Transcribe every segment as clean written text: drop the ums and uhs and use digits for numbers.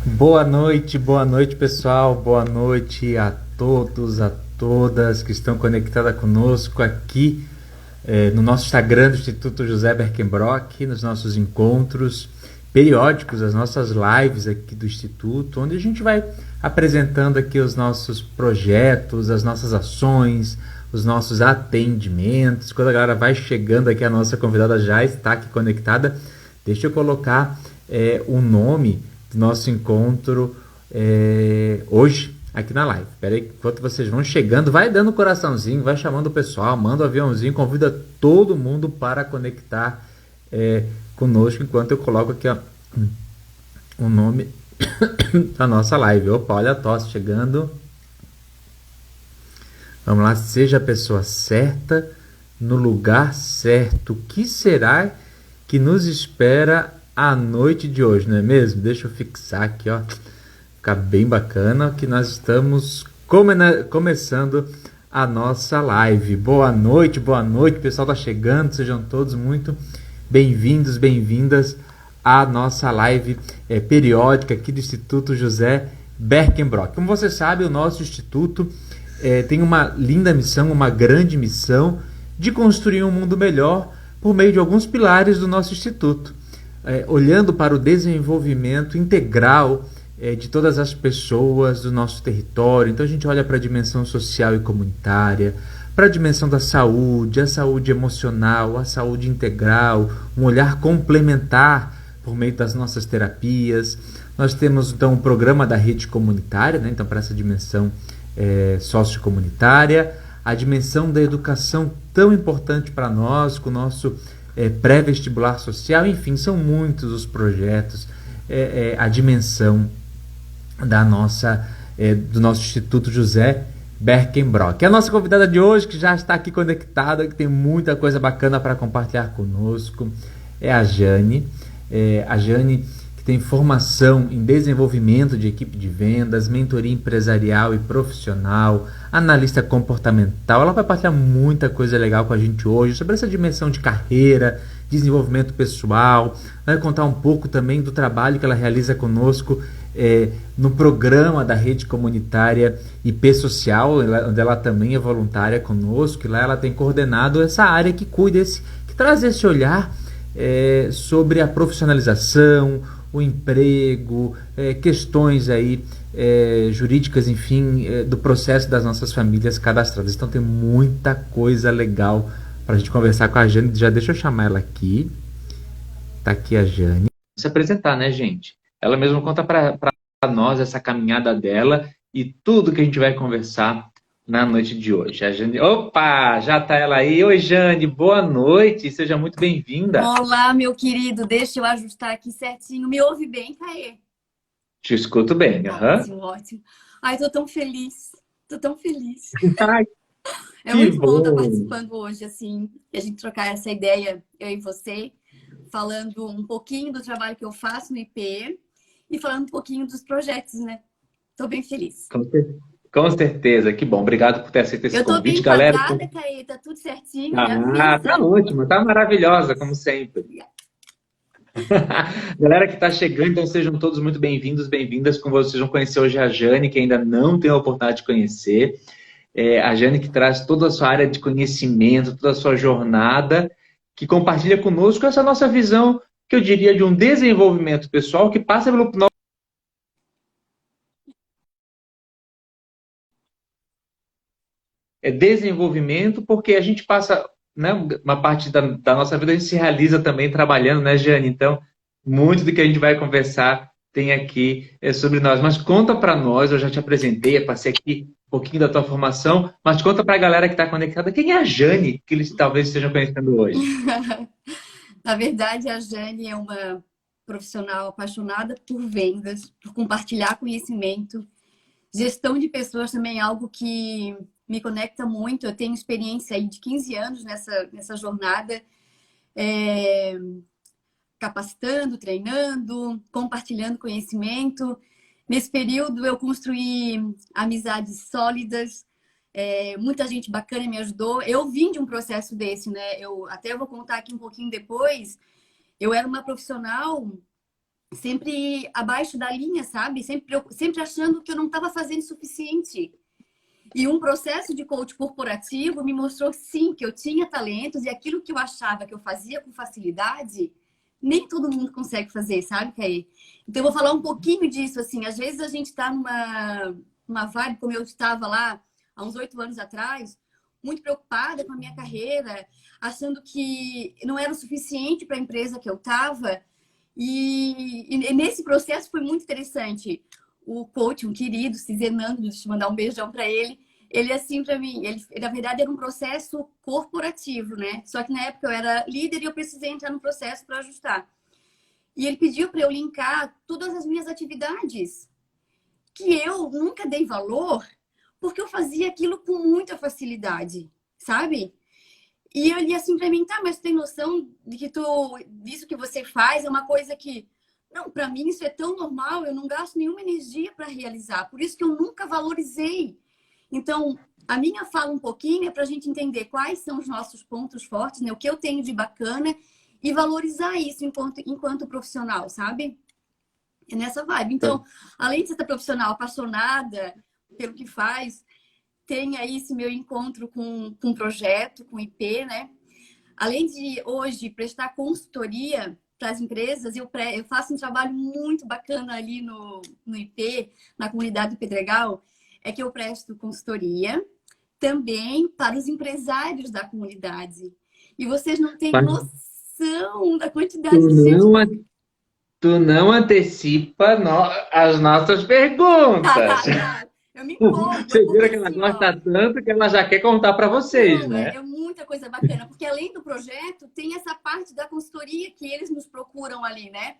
Boa noite, pessoal. Boa noite a todos, a todas que estão conectadas conosco aqui no nosso Instagram do Instituto José Berkenbrock, nos nossos encontros periódicos, as nossas lives aqui do Instituto, onde a gente vai apresentando aqui os nossos projetos, as nossas ações, os nossos atendimentos. Quando a galera vai chegando aqui, a nossa convidada já está aqui conectada. Deixa eu colocar o nome do nosso encontro hoje aqui na live. Espera aí, enquanto vocês vão chegando, vai dando um coraçãozinho, vai chamando o pessoal, manda o aviãozinho, convida todo mundo para conectar conosco, enquanto eu coloco aqui ó, o nome da nossa live. Opa, olha a tosse chegando. Vamos lá, seja a pessoa certa, no lugar certo. O que será que nos espera a noite de hoje, não é mesmo? Deixa eu fixar aqui, ó. Ficar bem bacana que nós estamos começando a nossa live. Boa noite, o pessoal tá chegando, sejam todos muito bem-vindos, bem-vindas à nossa live periódica aqui do Instituto José Berkenbrock. Como você sabe, o nosso instituto tem uma linda missão, uma grande missão de construir um mundo melhor por meio de alguns pilares do nosso instituto, olhando para o desenvolvimento integral de todas as pessoas do nosso território. Então a gente olha para a dimensão social e comunitária, para a dimensão da saúde, a saúde emocional, a saúde integral, um olhar complementar por meio das nossas terapias. Nós temos então o programa da rede comunitária, né? Então para essa dimensão sociocomunitária, a dimensão da educação tão importante para nós, com o nosso pré-vestibular social, enfim, são muitos os projetos, a dimensão do nosso Instituto José Berkenbrock. A nossa convidada de hoje, que já está aqui conectada, que tem muita coisa bacana para compartilhar conosco, é a Jane. A Jane, que tem formação em desenvolvimento de equipe de vendas, mentoria empresarial e profissional, analista comportamental. Ela vai partilhar muita coisa legal com a gente hoje sobre essa dimensão de carreira, desenvolvimento pessoal. Vai contar um pouco também do trabalho que ela realiza conosco no programa da rede comunitária IP Social, onde ela também é voluntária conosco, e lá ela tem coordenado essa área que cuida, que traz esse olhar sobre a profissionalização, o emprego, questões aí jurídicas, enfim, do processo das nossas famílias cadastradas. Então tem muita coisa legal para a gente conversar com a Jane. Já deixa eu chamar ela aqui. Tá aqui a Jane. Se apresentar, né, gente? Ela mesma conta para nós essa caminhada dela e tudo que a gente vai conversar na noite de hoje. A Jane... Opa, já tá ela aí. Oi, Jane, boa noite. Seja muito bem-vinda. Olá, meu querido. Deixa eu ajustar aqui certinho. Me ouve bem, Caê? Te escuto bem. Ótimo, ótimo. Ai, tô tão feliz. Tô tão feliz. Ai, É que muito bom estar bom. participando hoje, assim, e a gente trocar essa ideia, eu e você, falando um pouquinho do trabalho que eu faço no IP e falando um pouquinho dos projetos, né? Tô bem feliz. Com certeza, que bom. Obrigado por ter aceito esse Eu tô bem convite, galera. enquadrada, Caê? Tá tudo certinho? Me Ah, tá avisa. ótimo, tá maravilhosa, como sempre. Galera que está chegando, então sejam todos muito bem-vindos, bem-vindas. Como vocês vão conhecer hoje a Jane, que ainda não tem a oportunidade de conhecer. A Jane que traz toda a sua área de conhecimento, toda a sua jornada, que compartilha conosco essa nossa visão, que eu diria, de um desenvolvimento pessoal que passa pelo desenvolvimento, porque a gente passa, né, uma parte da nossa vida, a gente se realiza também trabalhando, né, Jane? Então, muito do que a gente vai conversar tem aqui sobre nós. Mas conta para nós, eu já te apresentei, passei aqui um pouquinho da tua formação, mas conta para a galera que está conectada, quem é a Jane, que eles talvez estejam conhecendo hoje? Na verdade, a Jane é uma profissional apaixonada por vendas, por compartilhar conhecimento. Gestão de pessoas também é algo que me conecta muito. Eu tenho experiência aí de 15 anos nessa jornada, capacitando, treinando, compartilhando conhecimento. Nesse período eu construí amizades sólidas, muita gente bacana me ajudou. Eu vim de um processo desse, né? Eu até vou contar aqui um pouquinho depois. Eu era uma profissional sempre abaixo da linha, sabe? Sempre achando que eu não estava fazendo o suficiente. E um processo de coach corporativo me mostrou, sim, que eu tinha talentos e aquilo que eu achava que eu fazia com facilidade, nem todo mundo consegue fazer, sabe, Caê? Então, eu vou falar um pouquinho disso, assim. Às vezes a gente está numa vibe, como eu estava lá há uns 8 anos atrás, muito preocupada com a minha carreira, achando que não era o suficiente para a empresa que eu estava. E nesse processo foi muito interessante. O coach, um querido, Cizenando, deixa eu mandar um beijão para ele. Ele, assim, para mim, ele, na verdade, era um processo corporativo, né? Só que na época eu era líder e eu precisei entrar no processo para ajustar. E ele pediu para eu linkar todas as minhas atividades, que eu nunca dei valor, porque eu fazia aquilo com muita facilidade, sabe? E ele assim para mim, tá, mas tu tem noção de que disso que você faz é uma coisa que, não, para mim isso é tão normal, eu não gasto nenhuma energia para realizar, por isso que eu nunca valorizei. Então, a minha fala um pouquinho é para a gente entender quais são os nossos pontos fortes, né? O que eu tenho de bacana e valorizar isso enquanto profissional, sabe? É nessa vibe. Então, além de ser profissional apaixonada pelo que faz, tem aí esse meu encontro com um projeto, com IP, né? Além de hoje prestar consultoria para as empresas, eu faço um trabalho muito bacana ali no IP, na comunidade do Pedregal, é que eu presto consultoria também para os empresários da comunidade. E vocês não têm Mas noção da quantidade tu de gente. não, tu não antecipa as nossas Tá, perguntas. tá, tá. Eu me empolgo, é Você porque vira que ela assim, ó. gosta tanto que ela já quer contar para vocês, Não, né? é muita coisa bacana, porque além do projeto, tem essa parte da consultoria que eles nos procuram ali, né?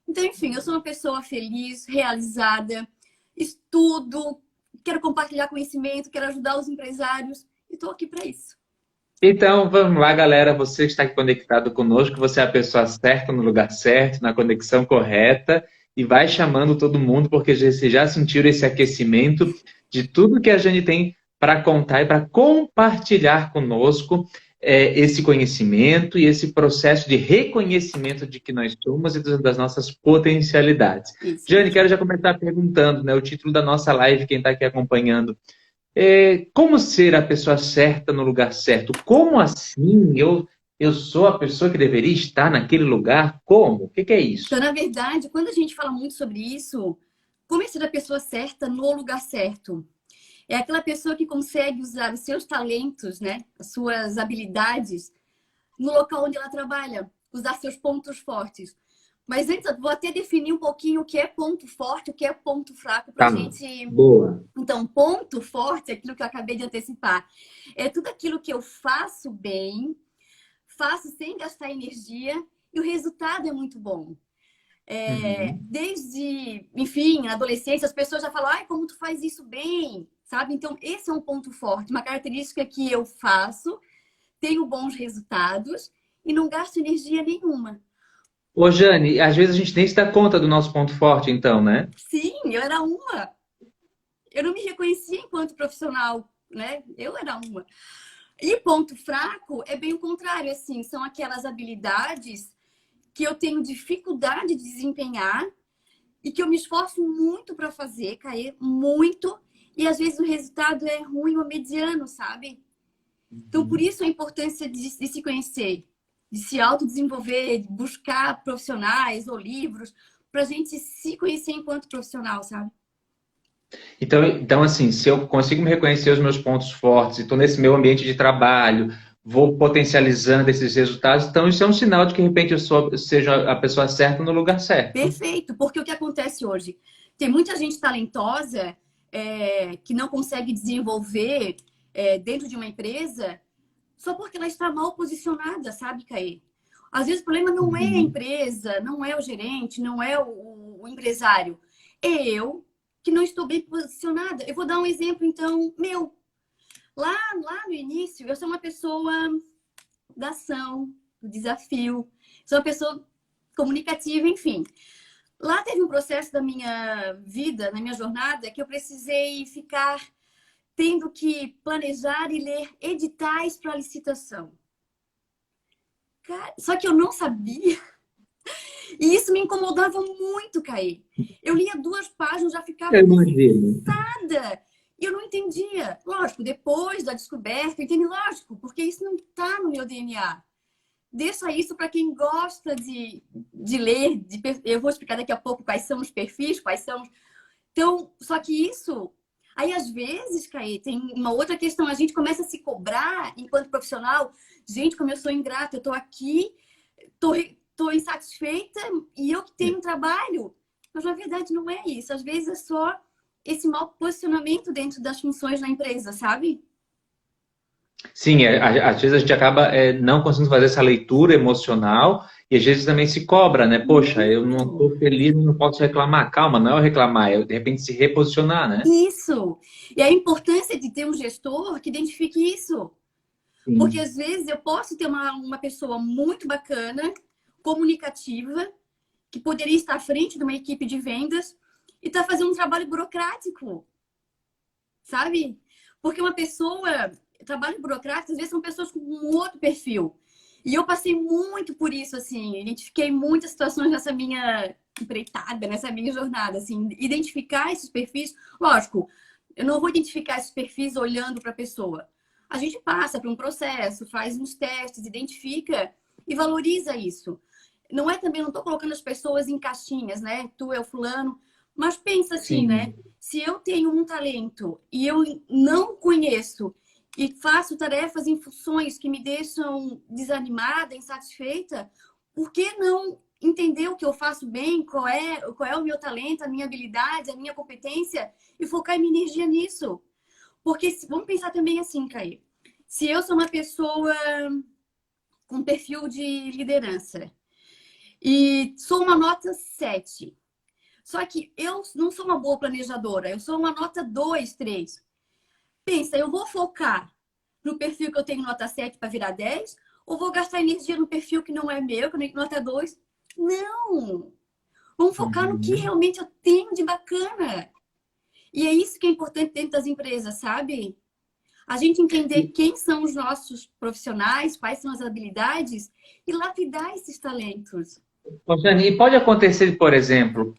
Então, enfim, eu sou uma pessoa feliz, realizada, estudo, quero compartilhar conhecimento, quero ajudar os empresários e estou aqui para isso. Então, vamos lá, galera. Você está aqui conectado conosco, você é a pessoa certa no lugar certo, na conexão correta, e vai chamando todo mundo, porque vocês já sentiram esse aquecimento de tudo que a gente tem para contar e para compartilhar conosco esse conhecimento e esse processo de reconhecimento de que nós somos e das nossas potencialidades. Isso Jane, mesmo. quero já começar perguntando, né, o título da nossa live, quem está aqui acompanhando. Como ser a pessoa certa no lugar certo? Como assim eu sou a pessoa que deveria estar naquele lugar? Como? O que é Então, isso? na verdade, quando a gente fala muito sobre isso, como é ser a pessoa certa no lugar certo? É aquela pessoa que consegue usar os seus talentos, né? As suas habilidades no local onde ela trabalha, usar seus pontos fortes. Mas antes, eu vou até definir um pouquinho o que é ponto forte, o que é ponto fraco para a Tá, gente. boa. Então, ponto forte é aquilo que eu acabei de antecipar. É tudo aquilo que eu faço bem, faço sem gastar energia e o resultado é muito bom. Uhum. Desde, enfim, na adolescência, as pessoas já falam, ai, como tu faz isso bem, sabe? Então, esse é um ponto forte, uma característica que eu faço, tenho bons resultados e não gasto energia nenhuma. Ô, Jane, às vezes a gente nem se dá conta do nosso ponto forte, então, né? Sim, eu era uma. Eu não me reconhecia enquanto profissional, né? Eu era uma. E ponto fraco é bem o contrário, assim, são aquelas habilidades que eu tenho dificuldade de desempenhar e que eu me esforço muito para fazer, cair muito, e às vezes o resultado é ruim ou mediano, sabe? Então, por isso a importância de se conhecer, de se autodesenvolver, de buscar profissionais ou livros, para a gente se conhecer enquanto profissional, sabe? Então, assim, se eu consigo me reconhecer os meus pontos fortes e estou nesse meu ambiente de trabalho, vou potencializando esses resultados, então isso é um sinal de que, de repente, seja a pessoa certa no lugar certo. Perfeito, porque o que acontece hoje? Tem muita gente talentosa que não consegue desenvolver dentro de uma empresa só porque ela está mal posicionada, sabe, Caê? Às vezes o problema não é a Uhum. empresa, não é o gerente, não é o empresário. É eu que não estou bem posicionada. Eu vou dar um exemplo, então, meu. Lá no início, eu sou uma pessoa da ação, do desafio, sou uma pessoa comunicativa, enfim. Lá teve um processo da minha vida, na minha jornada, que eu precisei ficar tendo que planejar e ler editais para licitação. Cara, só que eu não sabia E isso me incomodava muito, Caí. Eu lia 2 páginas, já ficava Eu imagino. cansada. E eu não entendia. Lógico, depois da descoberta, eu entendi, lógico, porque isso não está no meu DNA. Deixa isso para quem gosta de ler. Eu vou explicar daqui a pouco quais são os perfis, quais são. Então, só que isso. Aí, às vezes, Caí, tem uma outra questão. A gente começa a se cobrar enquanto profissional. Gente, como eu sou ingrata, eu estou aqui, estou insatisfeita e eu que tenho trabalho. Mas, na verdade, não é isso. Às vezes é só esse mau posicionamento dentro das funções na empresa, sabe? Sim, às vezes a gente acaba não conseguindo fazer essa leitura emocional e às vezes também se cobra, né? Poxa, eu não estou Muito. feliz, não posso reclamar. Calma, não é eu reclamar, é de repente se reposicionar, né? Isso. E a importância de ter um gestor que identifique isso. Porque, Sim. às vezes, eu posso ter uma pessoa muito bacana, comunicativa, que poderia estar à frente de uma equipe de vendas e está fazendo um trabalho burocrático, sabe? Porque uma pessoa, trabalho burocrático, às vezes são pessoas com um outro perfil. E eu passei muito por isso, assim, identifiquei muitas situações nessa minha empreitada, nessa minha jornada, assim, identificar esses perfis. Lógico, eu não vou identificar esses perfis olhando para a pessoa. A gente passa por um processo, faz uns testes, identifica e valoriza isso. Não é também, não estou colocando as pessoas em caixinhas, né? Tu é o fulano, mas pensa assim, né? Sim. Se eu tenho um talento e eu não conheço e faço tarefas em funções que me deixam desanimada, insatisfeita, por que não entender o que eu faço bem, qual é o meu talento, a minha habilidade, a minha competência e focar minha energia nisso? Porque vamos pensar também assim, Caí. Se eu sou uma pessoa com perfil de liderança e sou uma nota 7, só que eu não sou uma boa planejadora, eu sou uma nota 2, 3. Pensa, eu vou focar no perfil que eu tenho nota 7 para virar 10 ou vou gastar energia no perfil que não é meu, que eu tenho nota 2? Não! Vamos focar no que Uhum. realmente eu tenho de bacana. E é isso que é importante dentro das empresas, sabe? A gente entender quem são os nossos profissionais, quais são as habilidades e lapidar esses talentos. Ô, Jane, e pode acontecer, por exemplo,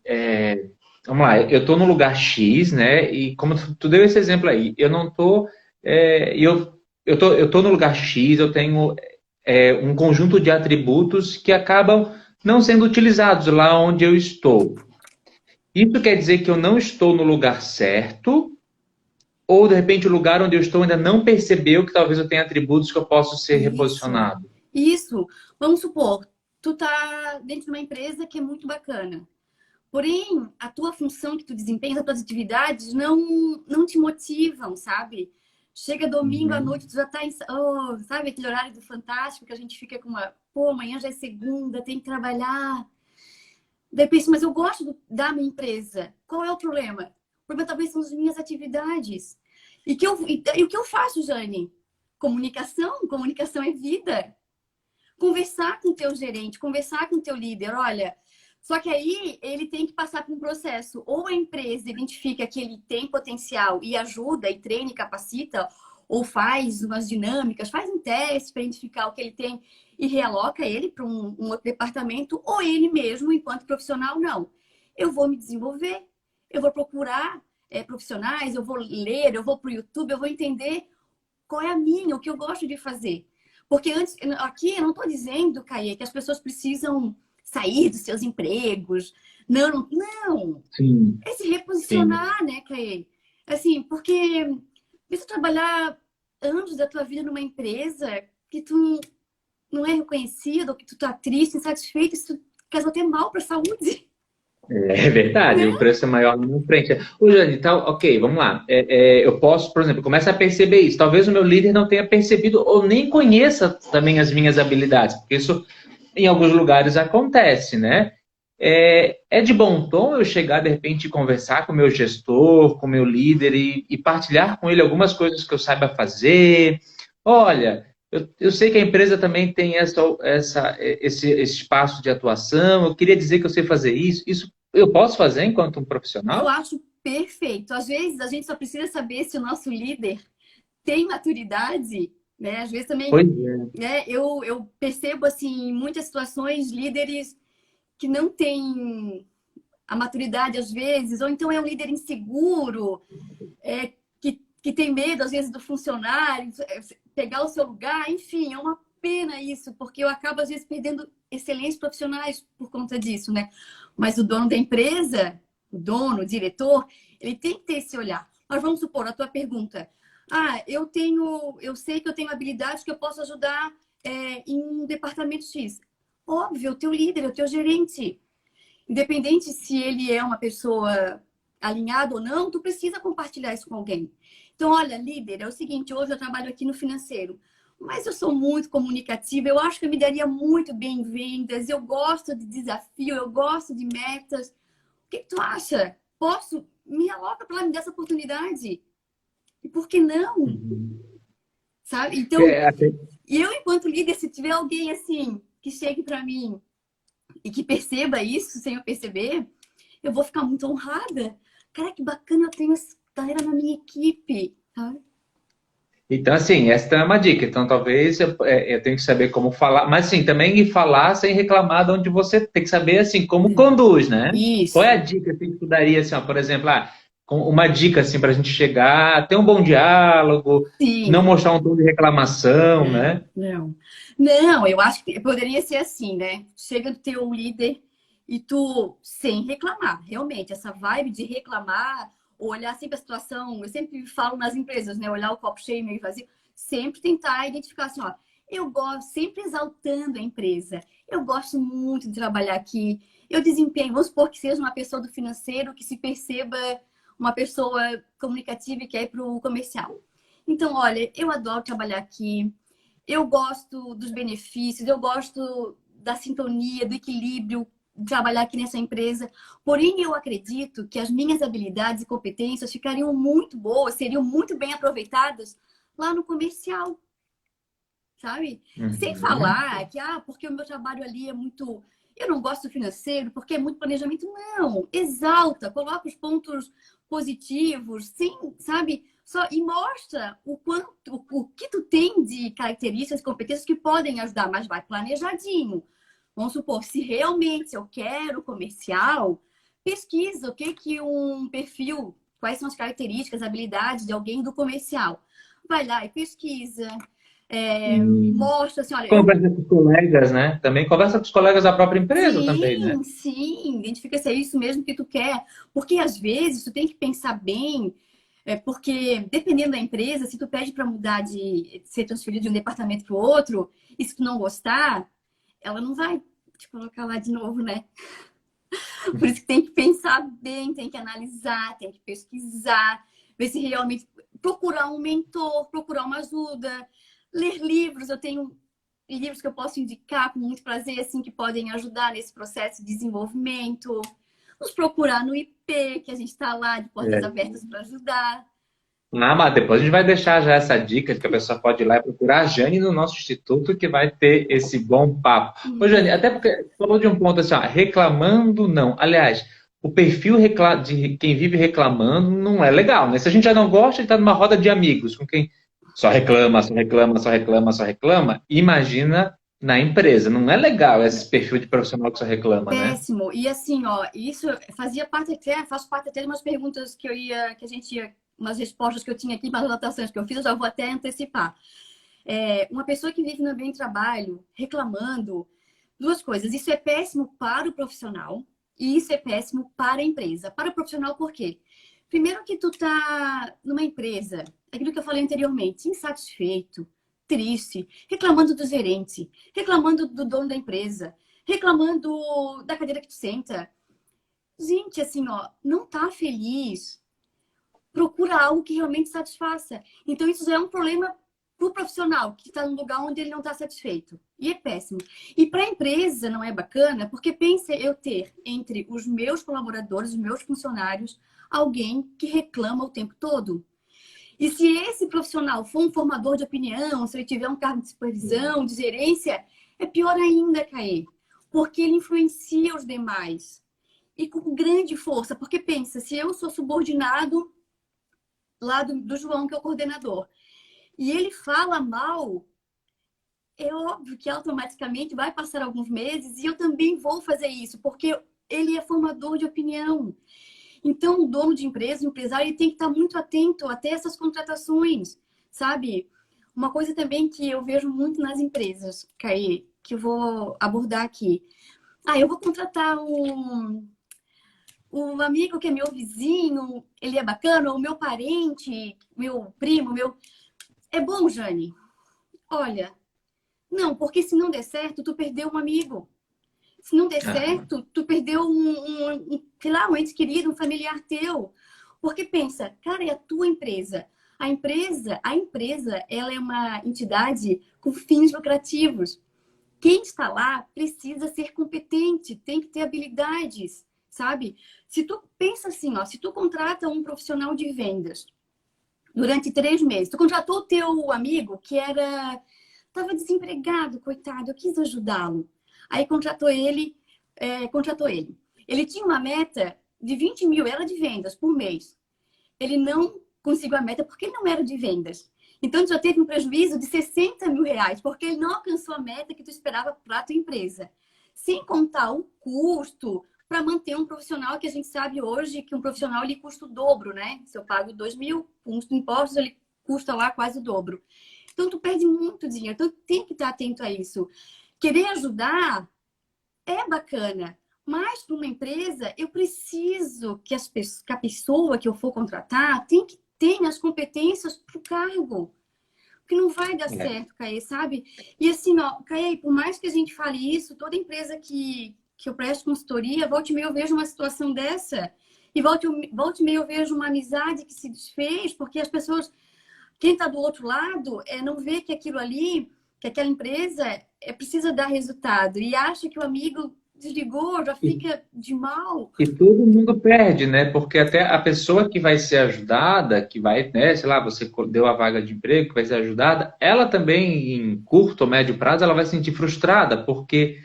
vamos lá, eu estou no lugar X, né? E como tu deu esse exemplo aí, eu não estou, eu tô no lugar X, eu tenho um conjunto de atributos que acabam não sendo utilizados lá onde eu estou. Isso quer dizer que eu não estou no lugar certo, ou de repente o lugar onde eu estou ainda não percebeu que talvez eu tenha atributos que eu possa ser Isso, reposicionado. isso. Vamos supor, tu tá dentro de uma empresa que é muito bacana. Porém, a tua função que tu desempenha, as tuas atividades não te motivam, sabe? Chega domingo à Uhum. noite, tu já tá sabe aquele horário do Fantástico que a gente fica com pô, amanhã já é segunda, tem que trabalhar. Daí eu penso, mas eu gosto da minha empresa. Qual é o problema? O problema talvez são as minhas atividades. E o que eu faço, Jane? Comunicação, comunicação é vida. Conversar com o teu gerente, conversar com o teu líder, olha, só que aí ele tem que passar por um processo. Ou a empresa identifica que ele tem potencial e ajuda, e treina e capacita, ou faz umas dinâmicas, faz um teste para identificar o que ele tem e realoca ele para um outro departamento, ou ele mesmo, enquanto profissional, não. Eu vou me desenvolver, eu vou procurar profissionais, eu vou ler, eu vou para o YouTube, eu vou entender qual é a minha, o que eu gosto de fazer. Porque antes, aqui eu não estou dizendo, Caê, que as pessoas precisam sair dos seus empregos. Não, não. Sim, É se sim. reposicionar, né, Caê? Assim, porque você trabalhar anos da tua vida numa empresa que tu não é reconhecido, ou que tu tá triste, insatisfeito, isso faz até mal para a saúde, É verdade, né? o preço é maior lá na frente. Ô, Jane, então, ok, vamos lá. Eu posso, por exemplo, começar a perceber isso. Talvez o meu líder não tenha percebido ou nem conheça também as minhas habilidades, porque isso em alguns lugares acontece, né? É de bom tom eu chegar, de repente, e conversar com o meu gestor, com o meu líder e partilhar com ele algumas coisas que eu saiba fazer. Olha, eu sei que a empresa também tem esse espaço de atuação, eu queria dizer que eu sei fazer isso. Isso eu posso fazer enquanto um Eu profissional? acho perfeito. Às vezes a gente só precisa saber se o nosso líder tem maturidade, né? Às vezes também, Pois é. né? Eu percebo assim, em muitas situações, líderes que não tem a maturidade às vezes, ou então é um líder inseguro, que tem medo às vezes do funcionário pegar o seu lugar, enfim, é uma pena isso, porque eu acabo às vezes perdendo excelentes profissionais por conta disso, né? Mas o dono da empresa, o dono, o diretor, ele tem que ter esse olhar. Mas vamos supor, a tua pergunta, eu sei que eu tenho habilidades que eu posso ajudar em um departamento X. Óbvio, o teu líder, o teu gerente. Independente se ele é uma pessoa alinhada ou não, tu precisa compartilhar isso com alguém. Então, olha, líder, é o seguinte, hoje eu trabalho aqui no financeiro, mas eu sou muito comunicativa, eu acho que eu me daria muito bem em vendas, eu gosto de desafio, eu gosto de metas. O que tu acha? Posso? Me aloca para lá, me dá essa oportunidade. E por que não? Uhum. Sabe? Então, eu, enquanto líder, se tiver alguém assim, que chegue para mim e que perceba isso sem eu perceber, eu vou ficar muito honrada. Cara, que bacana, eu tenho essa galera na minha equipe, sabe? Então, assim, essa é uma dica. Então, talvez eu tenho que saber como falar, mas sim, também falar sem reclamar de onde você tem que saber, assim, como conduz, né? Qual é a Isso. dica que tu daria, assim, ó, por exemplo, uma dica, assim, para a gente chegar, ter um bom diálogo, não Sim. mostrar um tom de reclamação, né? Não. Não, eu acho que poderia ser assim, né? Chega do teu líder e tu, sem reclamar, realmente, essa vibe de reclamar, olhar sempre a situação, eu sempre falo nas empresas, né? Olhar o copo cheio, meio vazio, sempre tentar identificar assim, ó, eu gosto, sempre exaltando a empresa. Eu gosto muito de trabalhar aqui. Eu desempenho, vamos supor que seja uma pessoa do financeiro que se perceba uma pessoa comunicativa e quer ir para o comercial. Então, olha, eu adoro trabalhar aqui. Eu gosto dos benefícios, eu gosto da sintonia, do equilíbrio de trabalhar aqui nessa empresa. Porém, eu acredito que as minhas habilidades e competências ficariam muito boas, seriam muito bem aproveitadas lá no comercial, sabe? Sem Uhum. falar que, porque o meu trabalho ali é muito. Eu não gosto do financeiro porque é muito planejamento. Não, exalta, coloca os pontos positivos, sim, sabe? Só, e mostra o que tu tem de características, competências que podem ajudar, mas vai planejadinho. Vamos supor, se realmente eu quero comercial, pesquisa o que que um perfil, quais são as características, habilidades de alguém do comercial. Vai lá e pesquisa, mostra assim, olha, eu Conversa com os colegas, né? Também conversa com os colegas da própria empresa também, né? sim, sim, identifica se é isso mesmo que tu quer, porque às vezes tu tem que pensar bem, porque dependendo da empresa, se tu pede para mudar de ser transferido de um departamento para o outro, e se tu não gostar, ela não vai te colocar lá de novo, né? Por isso que tem que pensar bem, tem que analisar, tem que pesquisar, ver se realmente procurar um mentor, procurar uma ajuda, ler livros. Eu tenho livros que eu posso indicar com muito prazer, assim, que podem ajudar nesse processo de desenvolvimento. Nos procurar no IP, que a gente está lá de portas É. abertas para ajudar. Mas depois a gente vai deixar já essa dica de que a pessoa pode ir lá e procurar a Jane no nosso instituto, que vai ter esse bom papo. Ô, Jane, até porque você falou de um ponto assim, ó, reclamando não. Aliás, o perfil de quem vive reclamando não é legal, né? Se a gente já não gosta de estar numa roda de amigos com quem só reclama, só reclama, só reclama, só reclama, imagina na empresa. Não é legal esse perfil de profissional que só reclama, né? Péssimo. E assim, ó, isso fazia parte até, faz parte até de umas perguntas que a gente ia, umas respostas que eu tinha aqui, umas anotações que eu fiz, eu já vou até antecipar. Uma pessoa que vive no ambiente de trabalho reclamando, duas coisas. Isso é péssimo para o profissional e isso é péssimo para a empresa. Para o profissional, por quê? Primeiro que tu tá numa empresa, aquilo que eu falei anteriormente, insatisfeito, triste, reclamando do gerente, reclamando do dono da empresa, reclamando da cadeira que tu senta. Gente, assim, ó, não tá feliz, procura algo que realmente satisfaça. Então, isso já é um problema para o profissional que está num lugar onde ele não está satisfeito. E é péssimo. E para a empresa não é bacana, porque pensa eu ter entre os meus colaboradores, os meus funcionários, alguém que reclama o tempo todo. E se esse profissional for um formador de opinião, se ele tiver um cargo de supervisão, de gerência, é pior ainda, Caê, porque ele influencia os demais. E com grande força, porque pensa, se eu sou subordinado lá do João, que é o coordenador, e ele fala mal, é óbvio que automaticamente vai passar alguns meses e eu também vou fazer isso, porque ele é formador de opinião. Então, o dono de empresa, o empresário, ele tem que estar muito atento até essas contratações, sabe? Uma coisa também que eu vejo muito nas empresas, Caí, que eu vou abordar aqui. Eu vou contratar um amigo que é meu vizinho, ele é bacana, ou meu parente, meu primo, meu... É bom, Jane? Olha, não, porque se não der certo, tu perdeu um amigo. Se não der certo, tu perdeu sei lá, um ente querido, um familiar teu. Porque pensa, cara, é a tua empresa. A empresa, ela é uma entidade com fins lucrativos. Quem está lá precisa ser competente, tem que ter habilidades, sabe? Se tu pensa assim, ó, se tu contrata um profissional de vendas durante 3 meses, tu contratou o teu amigo que estava desempregado, coitado, eu quis ajudá-lo. Aí contratou ele. Ele tinha uma meta de 20 mil, era de vendas por mês. Ele não conseguiu a meta porque ele não era de vendas. Então, tu já teve um prejuízo de 60 mil reais, porque ele não alcançou a meta que tu esperava para a tua empresa. Sem contar o custo para manter um profissional, que a gente sabe hoje que um profissional ele custa o dobro, né? Se eu pago 2 mil, com os impostos, ele custa lá quase o dobro. Então, tu perde muito dinheiro. Então, tem que estar atento a isso. Querer ajudar é bacana, mas para uma empresa, eu preciso que a pessoa que eu for contratar tenha as competências para o cargo. Porque não vai dar certo, Caê, sabe? E assim, ó, Caê, por mais que a gente fale isso, toda empresa que eu presto consultoria, volta e meia eu vejo uma situação dessa. E volta e meia eu vejo uma amizade que se desfez, porque as pessoas, quem está do outro lado, não vê que aquilo ali, que aquela empresa precisa dar resultado. E acha que o amigo desligou, já fica de mal. E todo mundo perde, né? Porque até a pessoa que vai ser ajudada, que vai, né, sei lá, você deu a vaga de emprego, que vai ser ajudada, ela também, em curto ou médio prazo, ela vai se sentir frustrada, porque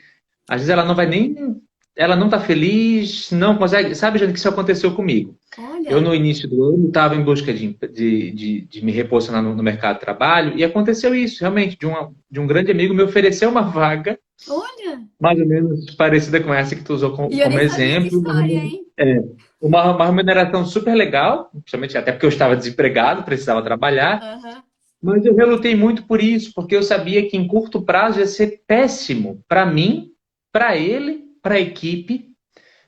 às vezes ela não vai nem... Ela não tá feliz, não consegue... Sabe, gente, que isso aconteceu comigo. Olha. Eu, no início do ano, estava em busca de me reposicionar no mercado de trabalho, e aconteceu isso, realmente, de um grande amigo me ofereceu uma vaga, Olha. mais ou menos parecida com essa que tu usou como exemplo. História, hein? Uma remuneração super legal, principalmente até porque eu estava desempregado, precisava trabalhar, mas eu relutei muito por isso, porque eu sabia que em curto prazo ia ser péssimo para mim, para ele, para a equipe.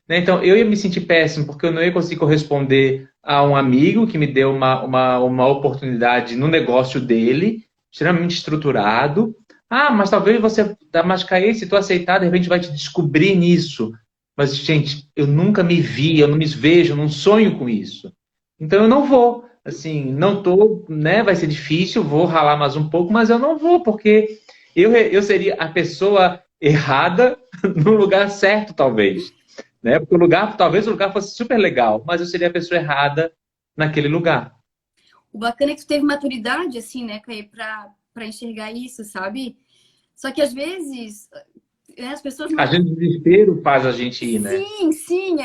Né? Então, eu ia me sentir péssimo, porque eu não ia conseguir corresponder a um amigo que me deu uma oportunidade no negócio dele, extremamente estruturado. Mas talvez você, mas Caê, se tu aceitar, de repente vai te descobrir nisso. Mas, gente, eu nunca me vi, eu não me vejo, eu não sonho com isso. Então, eu não vou. Assim, não tô, né? Vai ser difícil, vou ralar mais um pouco, mas eu não vou, porque eu seria a pessoa errada no lugar certo, talvez. Né? Porque talvez o lugar fosse super legal, mas eu seria a pessoa errada naquele lugar. O bacana é que tu teve maturidade, assim, né, Caê, para enxergar isso, sabe? Só que às vezes as pessoas não... A gente, desespero faz a gente ir, né? Sim,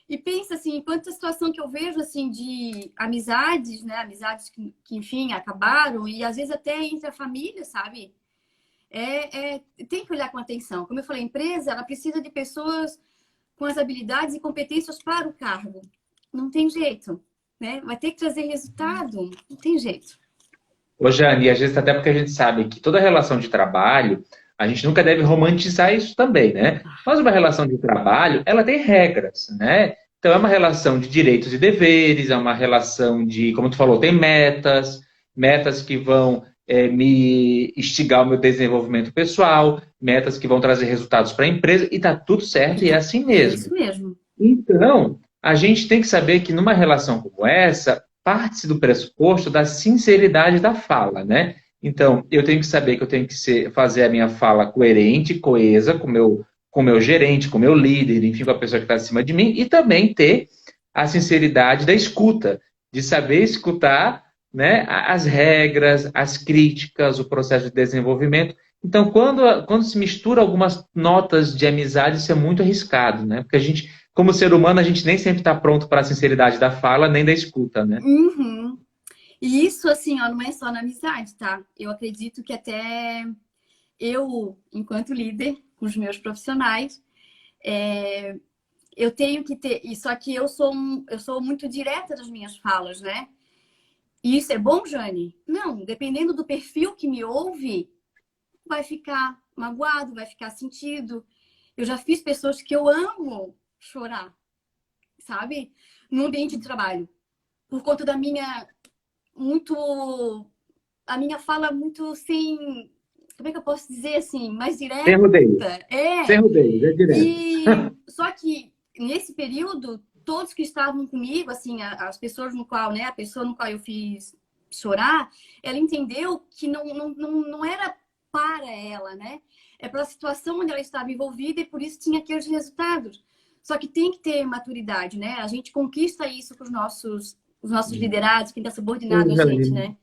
E pensa assim, quanta situação que eu vejo assim de amizades, né? Amizades que enfim, acabaram, e às vezes até entre a família, sabe? Tem que olhar com atenção. Como eu falei, a empresa, ela precisa de pessoas com as habilidades e competências para o cargo. Não tem jeito, né? Vai ter que trazer resultado, não tem jeito. Ô, Jane, e às vezes até porque a gente sabe que toda relação de trabalho, a gente nunca deve romantizar isso também, né? Mas uma relação de trabalho, ela tem regras, né? Então é uma relação de direitos e deveres, é uma relação de, como tu falou, tem metas que vão me instigar o meu desenvolvimento pessoal, metas que vão trazer resultados para a empresa, e tá tudo certo, e é assim mesmo. É isso mesmo. Então, a gente tem que saber que numa relação como essa, parte-se do pressuposto da sinceridade da fala, né? Então, eu tenho que saber que eu tenho que fazer a minha fala coerente, coesa com o meu gerente, com o meu líder, enfim, com a pessoa que está acima de mim, e também ter a sinceridade da escuta, de saber escutar, né, as regras, as críticas, o processo de desenvolvimento. Então, quando se mistura algumas notas de amizade, isso é muito arriscado, né? Porque a gente, como ser humano, a gente nem sempre está pronto para a sinceridade da fala, nem da escuta, né? E isso, assim, ó, não é só na amizade, tá? Eu acredito que até eu, enquanto líder, com os meus profissionais, eu tenho que ter... Só que eu sou muito direta nas minhas falas, né? E isso é bom, Jane? Não, dependendo do perfil que me ouve, vai ficar magoado, vai ficar sentido. Eu já fiz pessoas que eu amo chorar, sabe? No ambiente de trabalho. Por conta da minha a minha fala muito sem... Como é que eu posso dizer assim? Mais direta. Sem rodeios. Sem rodeios, é direto. E só que nesse período, todos que estavam comigo, assim, as pessoas no qual, né, a pessoa no qual eu fiz chorar, ela entendeu que não era para ela, né? É pela situação onde ela estava envolvida e por isso tinha aqueles resultados. Só que tem que ter maturidade, né? A gente conquista isso com os nossos liderados, quem está subordinado a gente, né?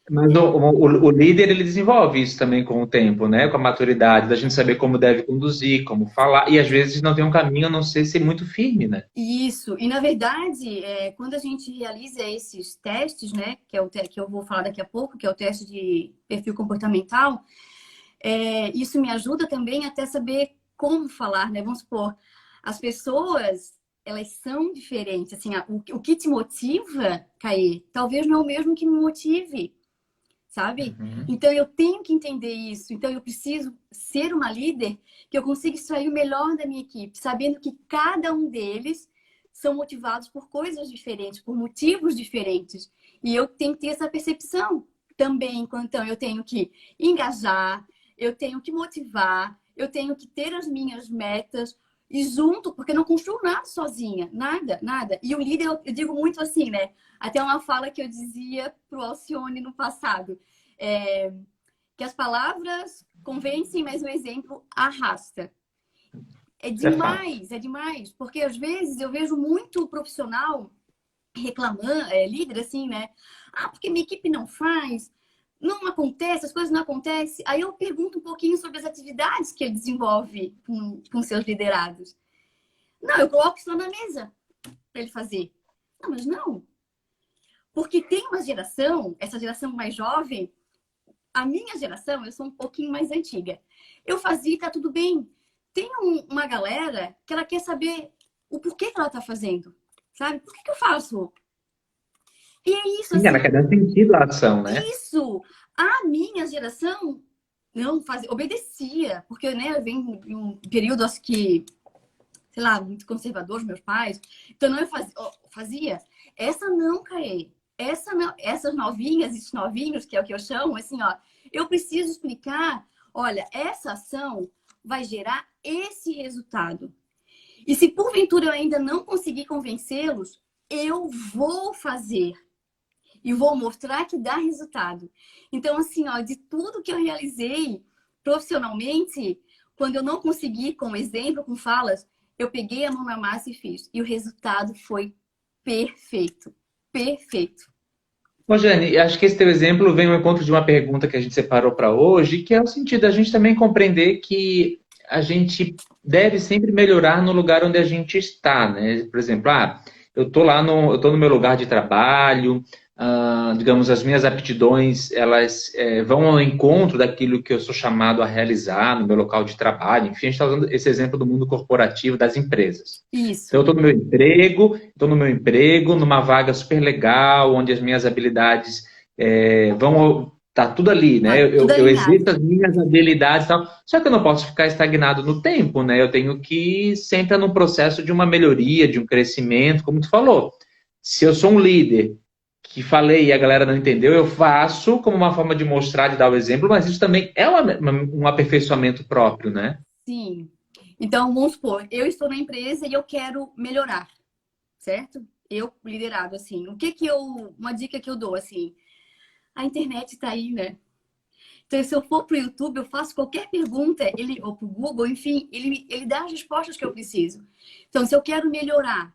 Mas o líder, ele desenvolve isso também com o tempo, né? Com a maturidade, da gente saber como deve conduzir, como falar. E às vezes não tem um caminho a não ser muito firme, né? Isso. E na verdade, quando a gente realiza esses testes, né? Que é o que eu vou falar daqui a pouco, que é o teste de perfil comportamental, isso me ajuda também até saber como falar, né? Vamos supor, as pessoas, elas são diferentes. Assim, o que te motiva, Caê, talvez não é o mesmo que me motive. Sabe? Uhum. Então, eu tenho que entender isso. Então, eu preciso ser uma líder que eu consiga extrair o melhor da minha equipe, sabendo que cada um deles são motivados por coisas diferentes, por motivos diferentes. E eu tenho que ter essa percepção também. Então, eu tenho que engajar, eu tenho que motivar, eu tenho que ter as minhas metas e junto, porque eu não construo nada sozinha, nada. E o líder, eu digo muito assim, né? Até uma fala que eu dizia pro Alcione no passado, que as palavras convencem, mas o exemplo arrasta. É demais, porque às vezes eu vejo muito profissional reclamando, líder assim, né? Porque minha equipe não faz, não acontece, as coisas não acontecem. Aí eu pergunto um pouquinho sobre as atividades que ele desenvolve com seus liderados. Não, eu coloco isso lá na mesa para ele fazer. Não, mas não. Porque tem uma geração, essa geração mais jovem, a minha geração, eu sou um pouquinho mais antiga. Eu fazia e tá tudo bem. Tem uma galera que ela quer saber o porquê que ela tá fazendo, sabe? Por que eu faço? E é isso, assim... Sim, ela quer dar sentido à ação, né? Isso! A minha geração não fazia, obedecia, porque, né, eu venho de um período, acho que, sei lá, muito conservador, meus pais. Então, não, eu fazia. Essa não, Caê. Essa não, essas novinhas, esses novinhos, que é o que eu chamo, assim, ó, eu preciso explicar, olha, essa ação vai gerar esse resultado. E se porventura eu ainda não conseguir convencê-los, eu vou fazer. E vou mostrar que dá resultado. Então, assim, ó, de tudo que eu realizei profissionalmente, quando eu não consegui, com exemplo, com falas, eu peguei a mão na massa e fiz. E o resultado foi perfeito. Perfeito. Ô, Jane, acho que esse teu exemplo vem ao encontro de uma pergunta que a gente separou para hoje, que é o sentido da gente também compreender que a gente deve sempre melhorar no lugar onde a gente está, né? Por exemplo, eu tô no meu lugar de trabalho, digamos, as minhas aptidões, elas vão ao encontro daquilo que eu sou chamado a realizar no meu local de trabalho. Enfim, a gente está usando esse exemplo do mundo corporativo das empresas. Isso. Então, eu estou no meu emprego, numa vaga super legal, onde as minhas habilidades tá tudo ali, né? Eu exerço as minhas habilidades e tal. Só que eu não posso ficar estagnado no tempo, né? Eu tenho que sempre estar num processo de uma melhoria, de um crescimento, como tu falou. Se eu sou um líder que falei e a galera não entendeu, eu faço como uma forma de mostrar, de dar o exemplo, mas isso também é um aperfeiçoamento próprio, né? Sim. Então, vamos supor, eu estou na empresa e eu quero melhorar, certo? Eu, liderado, assim. Uma dica que eu dou, assim, a internet está aí, né? Então, se eu for pro YouTube, eu faço qualquer pergunta, ou pro Google, enfim, ele dá as respostas que eu preciso. Então, se eu quero melhorar,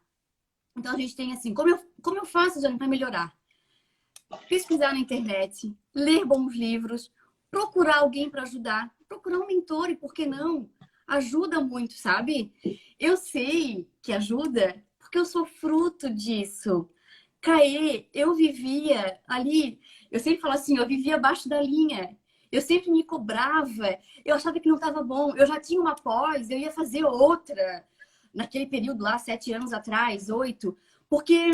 então a gente tem assim, como eu faço, Jane, para melhorar? Pesquisar na internet, ler bons livros, procurar alguém para ajudar, procurar um mentor, e por que não? Ajuda muito, sabe? Eu sei que ajuda porque eu sou fruto disso. Caê, eu vivia ali, eu sempre falo assim, eu vivia abaixo da linha. Eu sempre me cobrava, eu achava que não estava bom. Eu já tinha uma pós, eu ia fazer outra naquele período lá, 7 anos atrás, 8, porque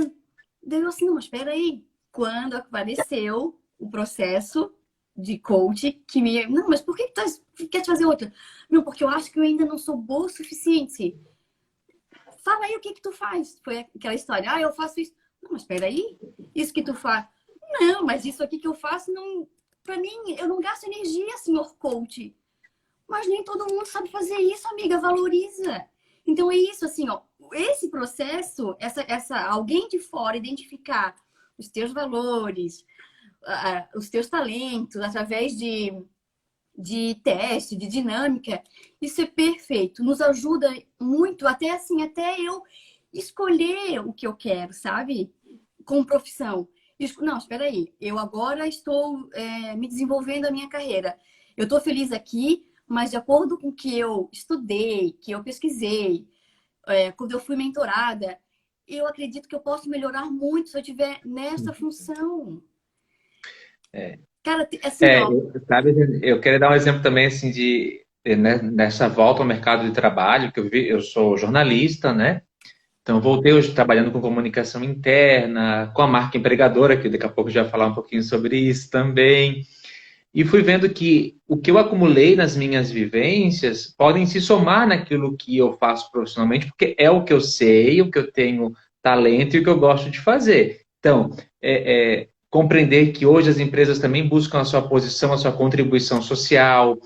deu assim, não, mas espera aí. Quando apareceu o processo de coach, que me... Não, mas por que tu quer fazer outra? Não, porque eu acho que eu ainda não sou boa o suficiente. Fala aí o que tu faz. Foi aquela história, eu faço isso. Não, mas espera aí, isso que tu faz. Não, mas isso aqui que eu faço, não... Pra mim, eu não gasto energia, senhor coach. Mas nem todo mundo sabe fazer isso, amiga, valoriza. Então é isso, assim, ó, esse processo, alguém de fora identificar os teus valores, os teus talentos, através de teste, de dinâmica, isso é perfeito. Nos ajuda muito, até assim, até eu escolher o que eu quero, sabe? Com profissão. Não, espera aí, eu agora estou me desenvolvendo a minha carreira. Eu estou feliz aqui, mas de acordo com o que eu estudei, que eu pesquisei, quando eu fui mentorada, eu acredito que eu posso melhorar muito se eu estiver nessa função. Cara, assim, ó. Sabe, eu quero dar um exemplo também, assim, né, nessa volta ao mercado de trabalho, que eu sou jornalista, né? Então, voltei hoje trabalhando com comunicação interna, com a marca empregadora, que daqui a pouco já vou falar um pouquinho sobre isso também. E fui vendo que o que eu acumulei nas minhas vivências podem se somar naquilo que eu faço profissionalmente, porque é o que eu sei, o que eu tenho talento e o que eu gosto de fazer. Então, compreender que hoje as empresas também buscam a sua posição, a sua contribuição social,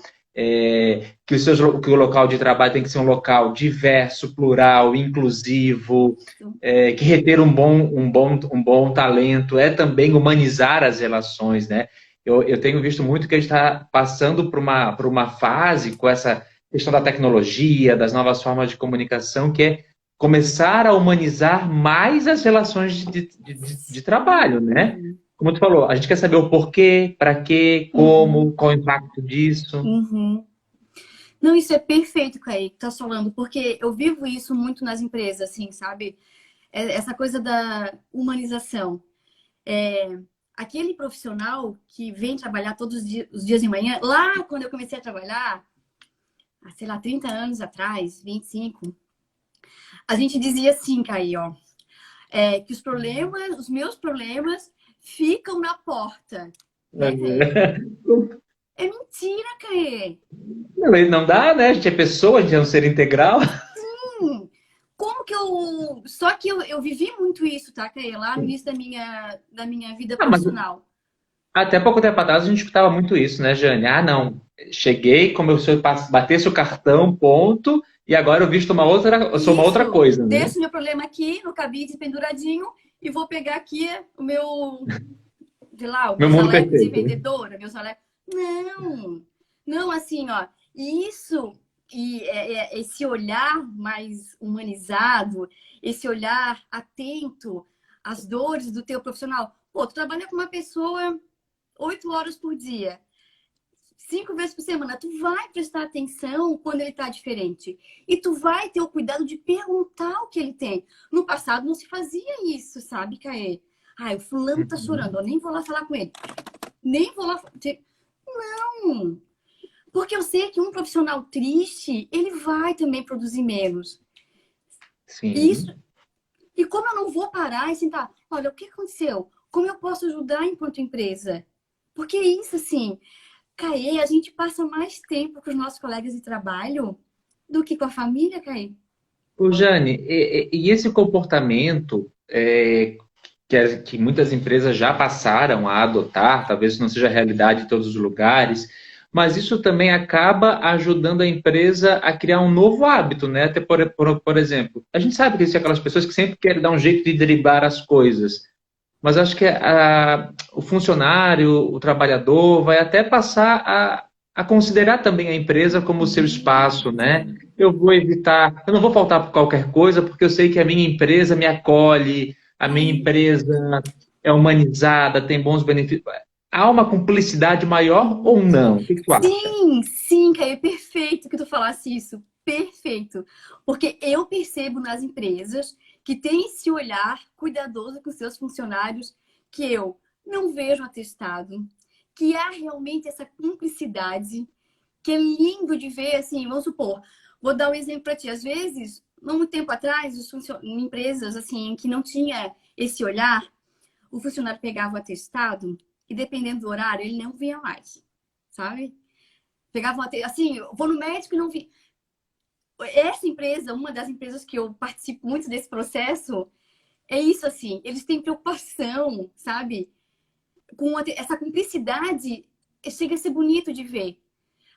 que o local de trabalho tem que ser um local diverso, plural, inclusivo, que reter um bom talento é também humanizar as relações, né? Eu tenho visto muito que a gente está passando por uma fase com essa questão da tecnologia, das novas formas de comunicação, que é começar a humanizar mais as relações de trabalho, né? Como tu falou, a gente quer saber o porquê, para quê, como, qual o impacto disso. Uhum. Não, isso é perfeito, Kaique, que tá falando, porque eu vivo isso muito nas empresas, assim, sabe? Essa coisa da humanização. Aquele profissional que vem trabalhar todos os dias de manhã, lá quando eu comecei a trabalhar, sei lá, 30 anos atrás, 25, a gente dizia assim, Kaique, ó, que os meus problemas ficam na porta. Né, é mentira, Kaique. Não dá, né? A gente é pessoa, a gente é um ser integral. Sim! Como que eu... Só que eu vivi muito isso, tá, Kaique? Lá no início da minha vida profissional. Até pouco tempo atrás a gente escutava muito isso, né, Jane? Não, cheguei, começou a bater seu cartão, ponto, e agora eu visto eu sou uma outra coisa, né? Deixo meu problema aqui no cabide penduradinho e vou pegar aqui o meu, sei lá, o meu jaleco de vendedora, meu jaleco. Não, assim, ó, isso e esse olhar mais humanizado, esse olhar atento às dores do teu profissional. Pô, tu trabalha com uma pessoa 8 horas por dia, 5 vezes por semana, tu vai prestar atenção quando ele tá diferente. E tu vai ter o cuidado de perguntar o que ele tem. No passado não se fazia isso, sabe, Caê? O fulano tá chorando, eu nem vou lá falar com ele. Nem vou lá... Não! Porque eu sei que um profissional triste, ele vai também produzir menos. Sim. Isso. E como eu não vou parar e sentar, olha, o que aconteceu? Como eu posso ajudar enquanto empresa? Porque isso, assim, Caê, a gente passa mais tempo com os nossos colegas de trabalho do que com a família, Caê. Ô, Jane, e esse comportamento que muitas empresas já passaram a adotar, talvez não seja a realidade em todos os lugares, mas isso também acaba ajudando a empresa a criar um novo hábito, né? Até por exemplo, a gente sabe que existem aquelas pessoas que sempre querem dar um jeito de driblar as coisas, mas acho que o funcionário, o trabalhador, vai até passar a considerar também a empresa como o seu espaço, né? Eu não vou faltar por qualquer coisa, porque eu sei que a minha empresa me acolhe, a minha empresa é humanizada, tem bons benefícios. Há uma cumplicidade maior ou não? O que tu acha? Sim, Caio, é perfeito que tu falasse isso. Perfeito. Porque eu percebo nas empresas que tem esse olhar cuidadoso com seus funcionários que eu não vejo atestado, que há realmente essa cumplicidade, que é lindo de ver, assim, vamos supor, vou dar um exemplo para ti. Às vezes, não muito tempo atrás, em empresas assim, que não tinha esse olhar, o funcionário pegava o atestado e, dependendo do horário, ele não vinha mais, sabe? Pegava um atestado, assim, eu vou no médico e não vi. Essa empresa, uma das empresas que eu participo muito desse processo, é isso, assim, eles têm preocupação, sabe? Com essa cumplicidade, chega a ser bonito de ver.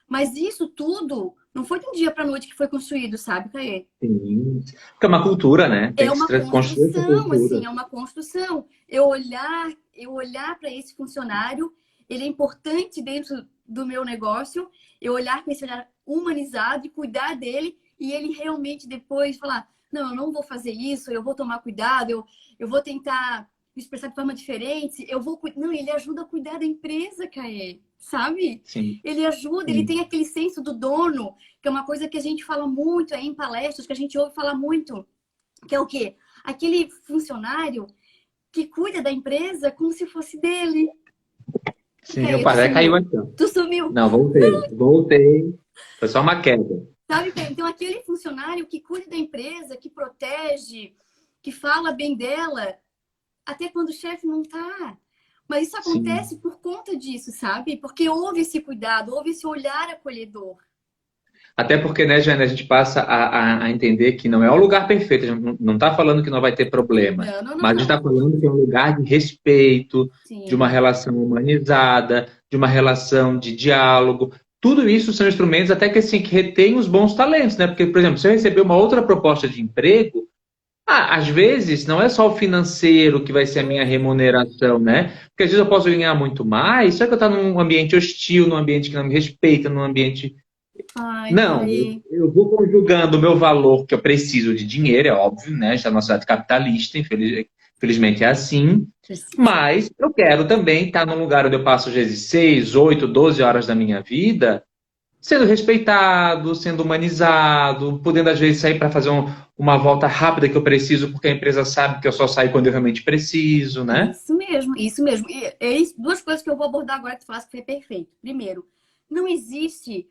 Mas isso tudo não foi de um dia para a noite que foi construído, sabe, Caê? Sim. Porque é uma cultura, né? Tem É que uma se construir essa construção, cultura. assim, é uma construção. Eu olhar para esse funcionário, ele é importante dentro do meu negócio, eu olhar com esse olhar humanizado e cuidar dele, e ele realmente depois falar, não, eu não vou fazer isso, eu vou tomar cuidado, eu vou tentar me expressar de forma diferente, eu vou... Não, ele ajuda a cuidar da empresa, Caê, sabe? Sim, Ele ajuda, ele sim. tem aquele senso do dono, que é uma coisa que a gente fala muito aí em palestras, que a gente ouve falar muito, que é o quê? Aquele funcionário que cuida da empresa como se fosse dele. Sim, o Caê, tu padrão caiu sumiu. aqui, ó. Tu sumiu. Não, voltei. Voltei. Foi só uma queda. Sabe, Caê? Então, aquele funcionário que cuida da empresa, que protege, que fala bem dela, até quando o chefe não tá. Mas isso Sim. acontece por conta disso, sabe? Porque houve esse cuidado, houve esse olhar acolhedor. Até porque, né, Jane, a gente passa a entender que não é o lugar perfeito. A gente não está falando que não vai ter problema. Não, não, não, Mas a gente está não. falando que é um lugar de respeito, de uma Sim. relação humanizada, de uma relação de diálogo. Tudo isso são instrumentos até que, assim, que retêm os bons talentos, né? Porque, por exemplo, se eu receber uma outra proposta de emprego, às vezes não é só o financeiro que vai ser a minha remuneração, né? Porque às vezes eu posso ganhar muito mais, só que eu estou num ambiente hostil, num ambiente que não me respeita, num ambiente. Ai, Não, Caê. eu vou conjugando o meu valor, que eu preciso de dinheiro, é óbvio, né? A gente está numa sociedade capitalista, infelizmente é assim. Mas eu quero também estar num lugar onde eu passo, às vezes, 6, 8, 12 horas da minha vida sendo respeitado, sendo humanizado, podendo às vezes sair para fazer uma volta rápida que eu preciso, porque a empresa sabe que eu só saio quando eu realmente preciso, né? Isso mesmo, isso mesmo. E duas coisas que eu vou abordar agora que tu falaste que foi perfeito. Primeiro, não existe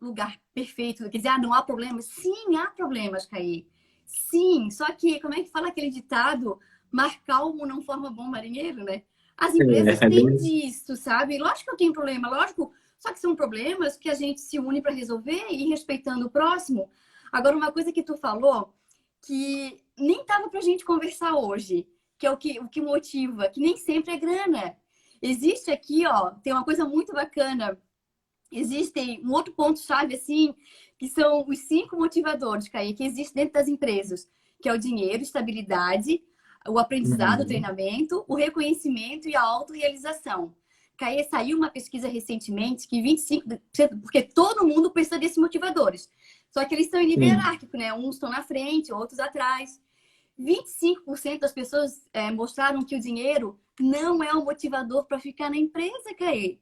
lugar perfeito, quer dizer, não há problemas. Sim, há problemas, Caí. Sim, só que, como é que fala aquele ditado? Mar calmo não forma bom marinheiro, né? As empresas É têm bem- disso, sabe? Lógico que eu tenho problema, lógico. Só que são problemas que a gente se une para resolver e ir respeitando o próximo. Agora, uma coisa que tu falou que nem tava pra gente conversar hoje, que é o que motiva, que nem sempre é grana. Existe aqui, ó, tem uma coisa muito bacana. Existem um outro ponto-chave, assim, que são os 5 motivadores, Caí, que existem dentro das empresas, que é o dinheiro, estabilidade, o aprendizado, o Uhum. treinamento, o reconhecimento e a autorrealização. Caí, saiu uma pesquisa recentemente que 25%, porque todo mundo precisa desses motivadores. Só que eles estão em nível Sim, hierárquico, né? Uns estão na frente, outros atrás. 25% das pessoas mostraram que o dinheiro não é um motivador para ficar na empresa, Caí.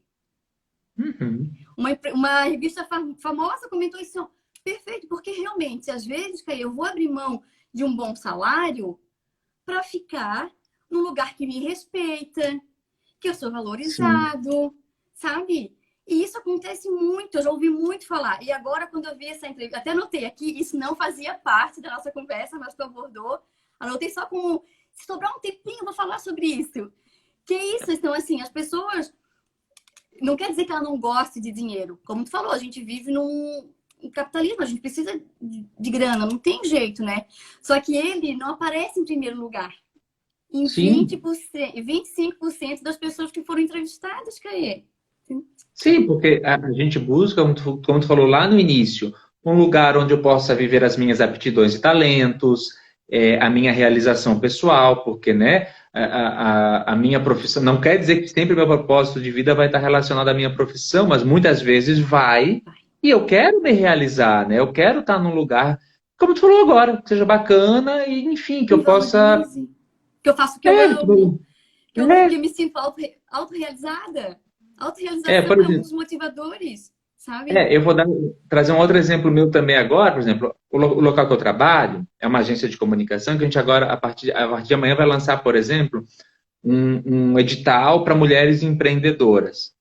uhum. Uma revista famosa comentou isso. Ó, perfeito, porque realmente, às vezes, Caí, eu vou abrir mão de um bom salário para ficar num lugar que me respeita, que eu sou Sim. valorizado, sabe? E isso acontece muito, eu já ouvi muito falar. E agora, quando eu vi essa entrevista, até anotei aqui, isso não fazia parte da nossa conversa, mas tu abordou. Anotei só como, se sobrar um tempinho, eu vou falar sobre isso. Que isso, então, assim, as pessoas... Não quer dizer que ela não goste de dinheiro. Como tu falou, a gente vive num capitalismo, a gente precisa de grana, não tem jeito, né? Só que ele não aparece em primeiro lugar. Em Sim. 20%, 25% das pessoas que foram entrevistadas, Caê. Sim, porque a gente busca, como tu falou lá no início, um lugar onde eu possa viver as minhas aptidões e talentos, a minha realização pessoal, porque, né, a minha profissão, não quer dizer que sempre meu propósito de vida vai estar relacionado à minha profissão, mas muitas vezes vai, e eu quero me realizar, né, eu quero estar num lugar, como tu falou agora, que seja bacana, e enfim, que Me eu possa... valorize. Que eu faço o que eu É, amo. Que eu é, me sinto autorrealizada. por Autorrealização é um exemplo, dos motivadores, sabe? Eu vou trazer um outro exemplo meu também agora, por exemplo, o local que eu trabalho é uma agência de comunicação que a gente agora, a partir de amanhã, vai lançar, por exemplo, um edital para mulheres empreendedoras.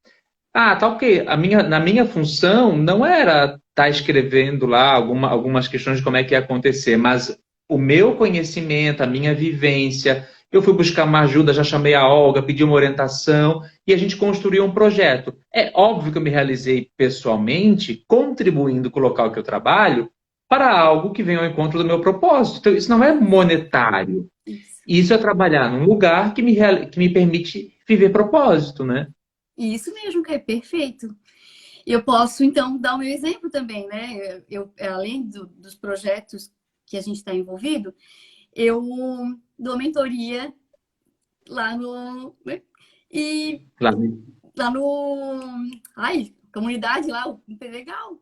Ah, tá ok. Na minha função não era estar escrevendo lá algumas questões de como é que ia acontecer, mas o meu conhecimento, a minha vivência, eu fui buscar uma ajuda, já chamei a Olga, pedi uma orientação e a gente construiu um projeto. É óbvio que eu me realizei pessoalmente, contribuindo com o local que eu trabalho, para algo que vem ao encontro do meu propósito. Então, isso não é monetário. Isso. Isso é trabalhar num lugar que me permite viver propósito, né? Isso mesmo, que é perfeito. Eu posso, então, dar o meu exemplo também, né? Além dos projetos que a gente está envolvido, eu dou mentoria lá no... E Claro. lá no... Ai, comunidade lá, o Legal.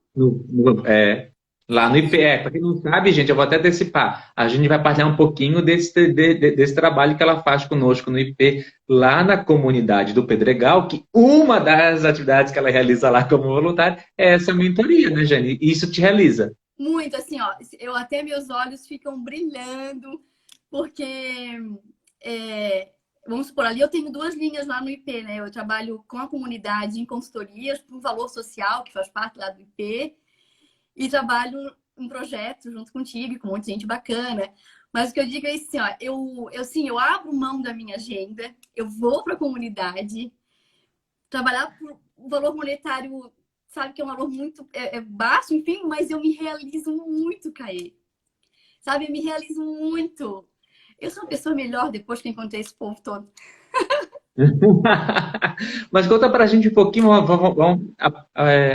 Lá no IPE, para quem não sabe, gente, eu vou até antecipar. A gente vai partilhar um pouquinho desse trabalho que ela faz conosco no IP, lá na comunidade do Pedregal, que uma das atividades que ela realiza lá como voluntária é essa mentoria, né, Jane? Isso te realiza. Muito, assim, ó, até meus olhos ficam brilhando, porque, vamos supor, ali eu tenho 2 linhas lá no IP, né? Eu trabalho com a comunidade em consultorias, para o Valor Social, que faz parte lá do IP, e trabalho em projetos junto contigo, com um monte de gente bacana. Mas o que eu digo é assim, ó, eu abro mão da minha agenda, eu vou para a comunidade, trabalhar por um valor monetário, sabe, que é um valor muito baixo, enfim, mas eu me realizo muito, Caê. Sabe, eu me realizo muito. Eu sou uma pessoa melhor depois que encontrei esse povo todo. Mas conta pra gente um pouquinho, vamos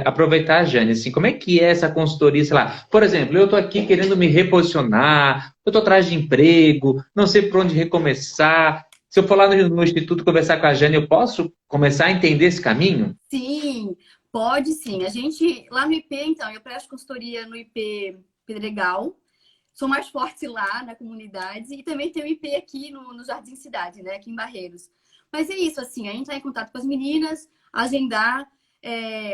aproveitar, Jane, assim, como é que é essa consultoria, sei lá, por exemplo, eu estou aqui querendo me reposicionar, eu estou atrás de emprego, não sei por onde recomeçar, se eu for lá no Instituto conversar com a Jane, eu posso começar a entender esse caminho? Sim, pode sim. A gente, lá no IP, então, eu presto consultoria no IP Pedregal, sou mais forte lá na comunidade e também tem o IP aqui no Jardim Cidade, né, aqui em Barreiros. Mas é isso, assim, a gente entrar em contato com as meninas, agendar,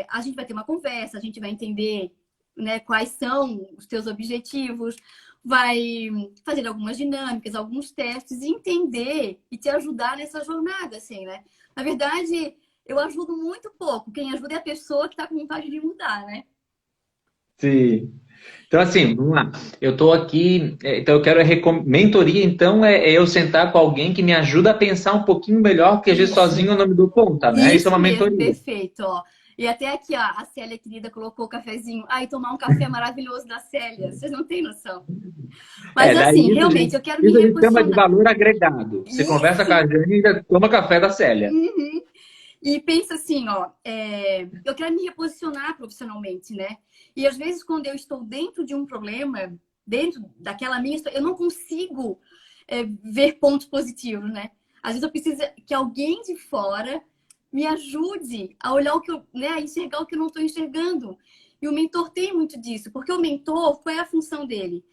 a gente vai ter uma conversa, a gente vai entender, né, quais são os teus objetivos, vai fazer algumas dinâmicas, alguns testes e entender e te ajudar nessa jornada, assim, né? Na verdade, eu ajudo muito pouco. Quem ajuda é a pessoa que está com vontade de mudar, né? Sim. Então, assim, vamos lá. Eu estou aqui, então eu quero mentoria, então é eu sentar com alguém que me ajuda a pensar um pouquinho melhor, porque às vezes Isso. sozinho eu não me dou conta, né? Isso é uma mesmo, mentoria. perfeito, ó. E até aqui, ó, a Célia querida colocou o cafezinho. Ai, tomar um café maravilhoso da Célia. Vocês não têm noção. Mas Daí assim, isso, realmente, gente, eu quero me isso a gente chama de reposicionar. valor agregado. Você conversa com a Jane e ainda toma café da Célia. Uhum. E pensa assim, ó, eu quero me reposicionar profissionalmente, né? E às vezes quando eu estou dentro de um problema, dentro daquela minha história, eu não consigo ver pontos positivos, né? Às vezes eu preciso que alguém de fora me ajude a olhar o que eu, né, a enxergar o que eu não estou enxergando. E o mentor tem muito disso, porque o mentor, qual é a função dele?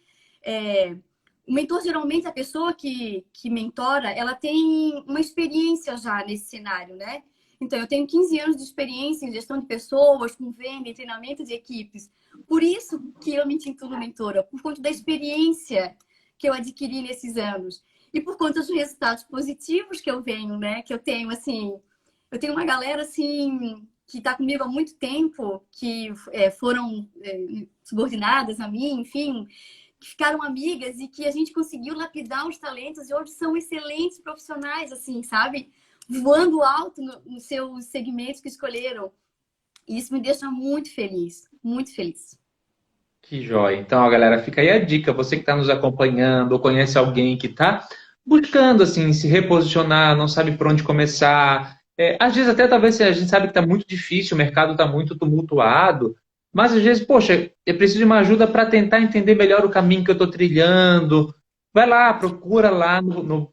O mentor, geralmente, a pessoa que mentora, ela tem uma experiência já nesse cenário, né? Então, eu tenho 15 anos de experiência em gestão de pessoas, com venda e treinamento de equipes. Por isso que eu me intitulo mentora, por conta da experiência que eu adquiri nesses anos. E por conta dos resultados positivos que eu venho, né? Que eu tenho, assim... Eu tenho uma galera, assim, que está comigo há muito tempo, que foram subordinadas a mim, enfim... que ficaram amigas e que a gente conseguiu lapidar os talentos e hoje são excelentes profissionais, assim, sabe? Voando alto nos seus segmentos que escolheram. E isso me deixa muito feliz, muito feliz. Que joia. Então, ó, galera, fica aí a dica. Você que está nos acompanhando ou conhece alguém que está buscando, assim, se reposicionar, não sabe por onde começar. Às vezes até talvez a gente sabe que está muito difícil, o mercado está muito tumultuado, mas às vezes, poxa, eu preciso de uma ajuda para tentar entender melhor o caminho que eu estou trilhando. Vai lá, procura lá no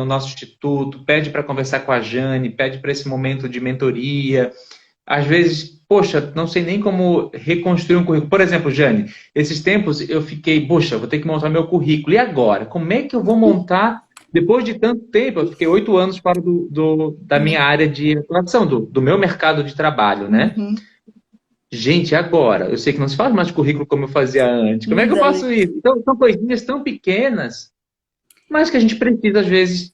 nosso instituto, pede para conversar com a Jane, pede para esse momento de mentoria. Às vezes, poxa, não sei nem como reconstruir um currículo. Por exemplo, Jane, esses tempos eu fiquei, poxa, vou ter que montar meu currículo. E agora? Como é que eu vou montar depois de tanto tempo? Eu fiquei 8 anos fora da minha área de atuação, do meu mercado de trabalho, né? Uhum. Gente, agora, eu sei que não se faz mais de currículo como eu fazia antes. Como é que eu faço isso? Então, são coisinhas tão pequenas, mas que a gente precisa, às vezes,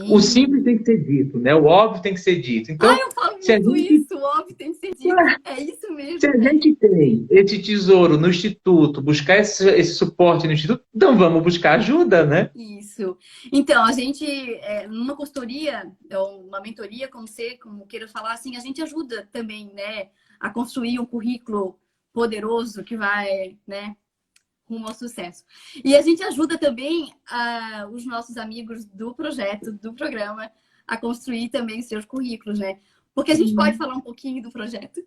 O Sim. simples tem que ser dito, né? O óbvio tem que ser dito. Ah, Então, eu falo se a muito gente isso, óbvio, tem que ser dito. É isso Se mesmo, a velho. gente tem esse tesouro no Instituto, buscar esse suporte no Instituto, então vamos buscar ajuda, né? Isso. Então, a gente, numa consultoria, ou uma mentoria, como queira falar, assim, a gente ajuda também, né, a construir um currículo poderoso que vai, né, rumo ao sucesso. E a gente ajuda também os nossos amigos do projeto, do programa, a construir também seus currículos, né? Porque a gente pode falar um pouquinho do projeto.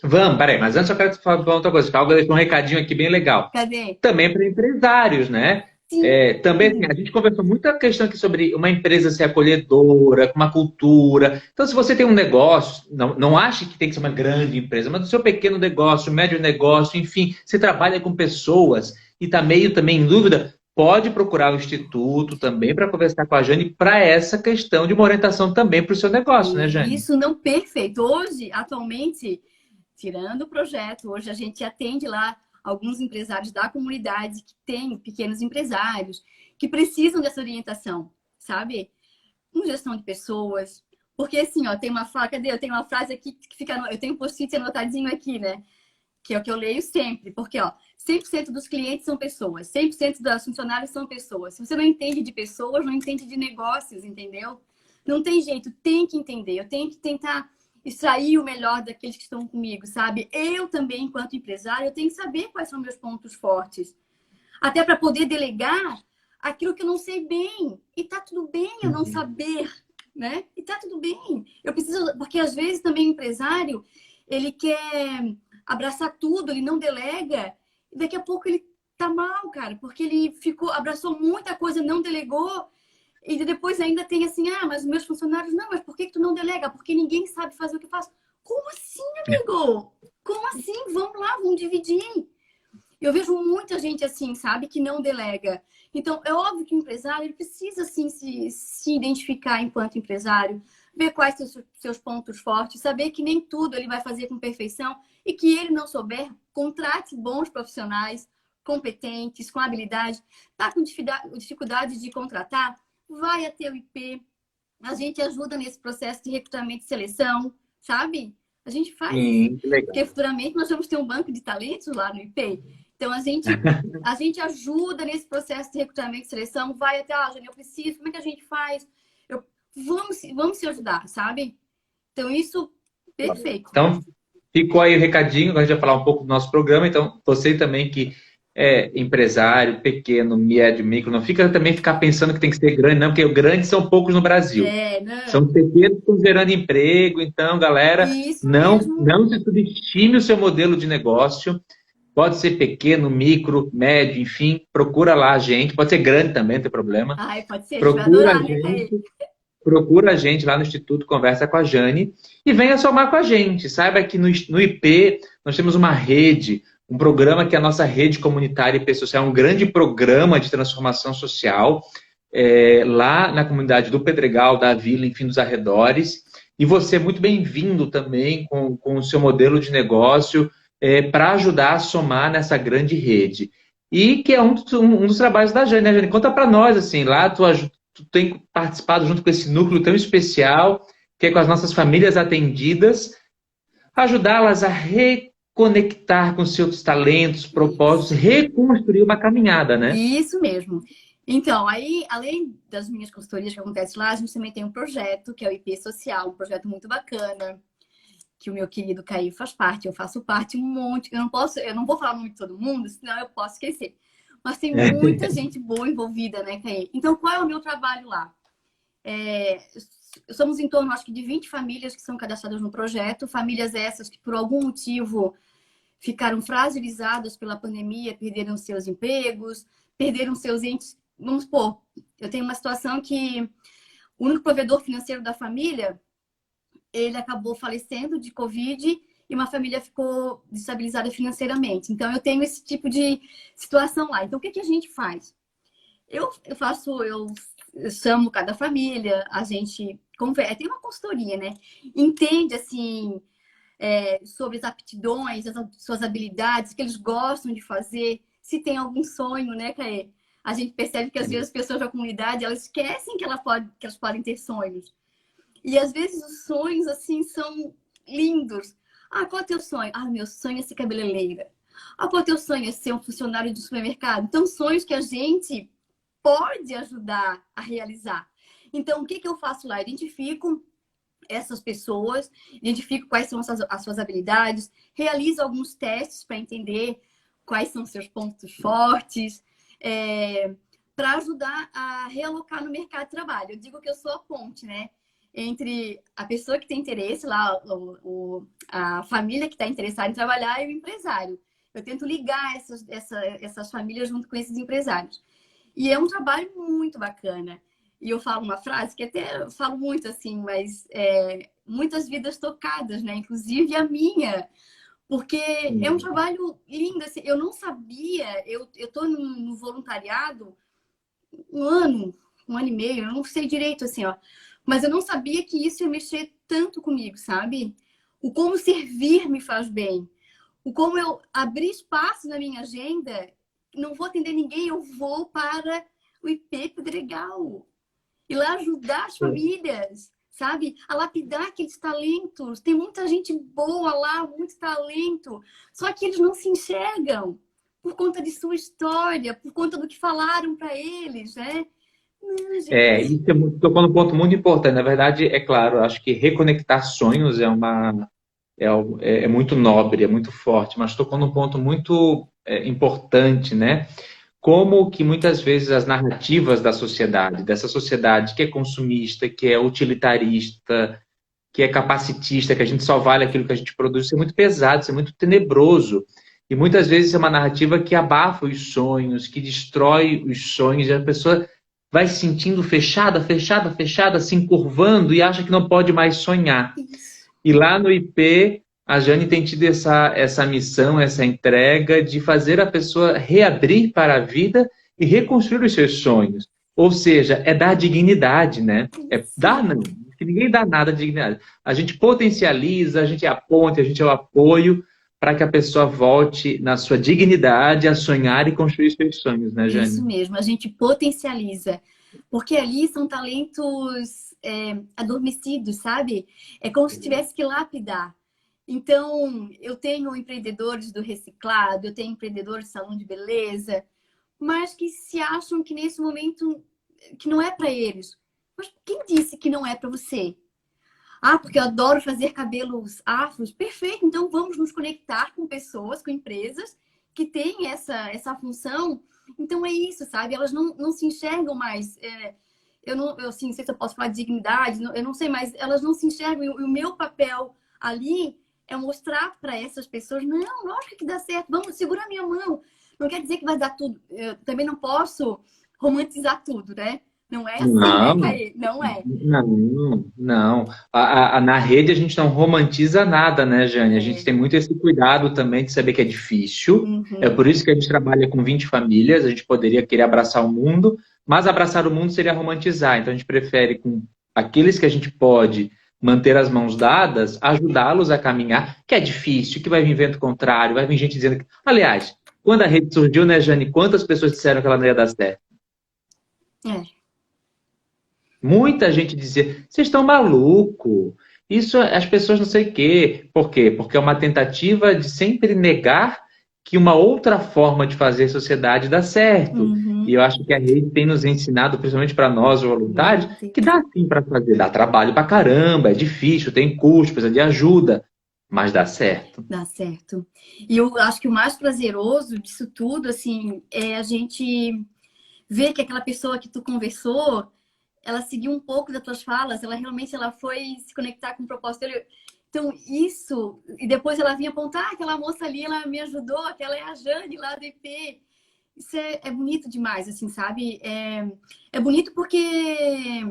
Vamos, peraí, mas antes eu quero te falar outra coisa. Calma, deixa um recadinho aqui bem legal. Cadê? Também para empresários, né? Sim. Também assim, a gente conversou muita questão aqui sobre uma empresa ser acolhedora, com uma cultura. Então, se você tem um negócio, não ache que tem que ser uma grande empresa, mas o seu pequeno negócio, médio negócio, enfim, você trabalha com pessoas e está meio também em dúvida, pode procurar o Instituto também para conversar com a Jane para essa questão de uma orientação também para o seu negócio, né, E Jane? isso não perfeito. Hoje, atualmente, tirando o projeto, hoje a gente atende lá alguns empresários da comunidade que têm pequenos empresários que precisam dessa orientação, sabe? Com gestão de pessoas. Porque assim, ó, tem uma frase, cadê? Eu tenho uma frase aqui que fica, eu tenho um post-it anotadinho aqui, né? Que é o que eu leio sempre, porque ó, 100% dos clientes são pessoas, 100% dos funcionários são pessoas. Se você não entende de pessoas, não entende de negócios, entendeu? Não tem jeito, tem que entender. Eu tenho que tentar extrair o melhor daqueles que estão comigo, sabe? Eu também, enquanto empresário, eu tenho que saber quais são meus pontos fortes. Até para poder delegar aquilo que eu não sei bem. E tá tudo bem eu não saber, né? E tá tudo bem. Eu preciso, porque às vezes também o empresário, ele quer abraçar tudo, ele não delega, e daqui a pouco ele tá mal, cara, porque ele abraçou muita coisa, não delegou, e depois ainda tem assim, mas os meus funcionários, não, mas por que tu não delega? Porque ninguém sabe fazer o que eu faço. Como assim, amigo? Como assim? Vamos lá, vamos dividir. Eu vejo muita gente assim, sabe, que não delega. Então, é óbvio que o empresário ele precisa, assim, se identificar enquanto empresário, ver quais são os seus pontos fortes, saber que nem tudo ele vai fazer com perfeição e que ele não souber, contrate bons profissionais, competentes, com habilidade. Tá com dificuldade de contratar? Vai até o IP. A gente ajuda nesse processo de recrutamento e seleção, sabe? A gente faz isso. Sim, que legal. Porque futuramente nós vamos ter um banco de talentos lá no IP. Então, a gente ajuda nesse processo de recrutamento e seleção, vai até, Jane, eu preciso, como é que a gente faz? Vamos se ajudar, sabe? Então, isso, perfeito. Então, ficou aí o recadinho, agora a gente vai falar um pouco do nosso programa. Então, você também que é empresário, pequeno, médio, micro, não fica também ficar pensando que tem que ser grande, não, porque grandes são poucos no Brasil. Não. São pequenos que estão gerando emprego. Então, galera, Isso não mesmo. se subestime o seu modelo de negócio. Pode ser pequeno, micro, médio, enfim, procura lá a gente. Pode ser grande também, não tem problema. Ai, pode ser, a gente vai Procura a adorar, né, Caê? gente. Procura a gente lá no Instituto, conversa com a Jane e venha somar com a gente. Saiba que no IP nós temos uma rede, um programa que é a nossa rede comunitária IP Social, um grande programa de transformação social lá na comunidade do Pedregal, da Vila, enfim, dos arredores. E você é muito bem-vindo também com o seu modelo de negócio para ajudar a somar nessa grande rede. E que é um dos trabalhos da Jane, né, Jane? Conta para nós, assim, lá tu tem participado junto com esse núcleo tão especial, que é com as nossas famílias atendidas, ajudá-las a reconectar com seus talentos, propósitos, reconstruir uma caminhada, né? Isso mesmo. Então, aí, além das minhas consultorias que acontecem lá, a gente também tem um projeto, que é o IP Social, um projeto muito bacana, que o meu querido Caio faz parte, eu faço parte, um monte. Eu não vou falar muito de todo mundo, senão eu posso esquecer. Mas tem muita gente boa envolvida, né, Caio? Então, qual é o meu trabalho lá? Somos em torno, acho que, de 20 famílias que são cadastradas no projeto, famílias essas que, por algum motivo, ficaram fragilizadas pela pandemia, perderam seus empregos, perderam seus entes. Vamos supor, eu tenho uma situação que o único provedor financeiro da família, ele acabou falecendo de Covid e uma família ficou destabilizada financeiramente. Então, eu tenho esse tipo de situação lá. Então, o que a gente faz? Eu chamo cada família, a gente conversa, tem uma consultoria, né? Entende, assim, sobre as aptidões, as suas habilidades, o que eles gostam de fazer, se tem algum sonho, né, Caê? a gente percebe que às vezes as pessoas da comunidade, elas esquecem que elas podem ter sonhos. E às vezes os sonhos, assim, são lindos. Ah, qual é o teu sonho? Ah, meu sonho é ser cabeleireira. Ah, qual é o teu sonho? É ser um funcionário de supermercado. Então, sonhos que a gente pode ajudar a realizar. Então, o que eu faço lá? Identifico essas pessoas, identifico quais são as suas habilidades, realizo alguns testes para entender quais são seus pontos fortes, para ajudar a realocar no mercado de trabalho. Eu digo que eu sou a ponte, né? Entre a pessoa que tem interesse, lá, a família que está interessada em trabalhar e o empresário. Eu tento ligar essas famílias junto com esses empresários. E é um trabalho muito bacana. E eu falo uma frase que até eu falo muito assim, mas muitas vidas tocadas, né? Inclusive a minha. Porque é um trabalho lindo. Assim, eu não sabia, eu estou no voluntariado um ano e meio, eu não sei direito assim, ó. Mas eu não sabia que isso ia mexer tanto comigo, sabe? O como servir me faz bem. O como eu abrir espaço na minha agenda, não vou atender ninguém, eu vou para o IP Pedregal. E lá ajudar as famílias, sabe? A lapidar aqueles talentos. Tem muita gente boa lá, muito talento. Só que eles não se enxergam por conta de sua história, por conta do que falaram para eles, né? Isso tocou num ponto muito importante. Na verdade, é claro, acho que reconectar sonhos é muito nobre, é muito forte, mas tocou num ponto muito importante, né? Como que muitas vezes as narrativas da sociedade, dessa sociedade que é consumista, que é utilitarista, que é capacitista, que a gente só vale aquilo que a gente produz, isso é muito pesado, isso é muito tenebroso. E muitas vezes é uma narrativa que abafa os sonhos, que destrói os sonhos, e a pessoa vai se sentindo fechada, se encurvando e acha que não pode mais sonhar. E lá no IP, a Jane tem tido essa missão, essa entrega de fazer a pessoa reabrir para a vida e reconstruir os seus sonhos. Ou seja, é dar dignidade, né? Não, que ninguém dá nada de dignidade. A gente potencializa, a gente é a ponte, a gente é o apoio para que a pessoa volte na sua dignidade a sonhar e construir seus sonhos, né, Jane? Isso mesmo, a gente potencializa. Porque ali são talentos adormecidos, sabe? É como se tivesse que lapidar. Então, eu tenho empreendedores do reciclado, eu tenho empreendedores de salão de beleza, mas que se acham que nesse momento que não é para eles. Mas quem disse que não é para você? Ah, porque eu adoro fazer cabelos afros. Perfeito, então vamos nos conectar com pessoas, com empresas que têm essa função. Então é isso, sabe? Elas não se enxergam mais. Eu assim, não sei se eu posso falar de dignidade, eu não sei, mas elas não se enxergam. E o meu papel ali é mostrar para essas pessoas, não, lógico que dá certo, vamos, segura a minha mão. Não quer dizer que vai dar tudo. Eu também não posso romantizar tudo, né? Não é assim, Não, né, Caê? Não é. não. Na rede a gente não romantiza nada, né, Jane? A gente tem muito esse cuidado também de saber que é difícil. Uhum. É por isso que a gente trabalha com 20 famílias. A gente poderia querer abraçar o mundo, mas abraçar o mundo seria romantizar. Então a gente prefere, com aqueles que a gente pode manter as mãos dadas, ajudá-los a caminhar, que é difícil, que vai vir vento contrário, vai vir gente dizendo que... Aliás, quando a rede surgiu, né, Jane? Quantas pessoas disseram que ela não ia dar certo? Muita gente dizia, vocês estão malucos, isso as pessoas não sei o quê. Por quê? Porque é uma tentativa de sempre negar que uma outra forma de fazer sociedade dá certo. Uhum. E eu acho que a rede tem nos ensinado, principalmente para nós, voluntários, que dá sim para fazer. Dá trabalho para caramba, é difícil, tem custo, precisa de ajuda, mas dá certo. Dá certo. E eu acho que o mais prazeroso disso tudo, assim, é a gente ver que aquela pessoa que tu conversou, ela seguiu um pouco das tuas falas, ela realmente foi se conectar com o propósito dele. Então, isso... E depois ela vinha apontar, aquela moça ali, ela me ajudou, aquela é a Jane lá do IP. Isso é bonito demais, assim, sabe? É bonito porque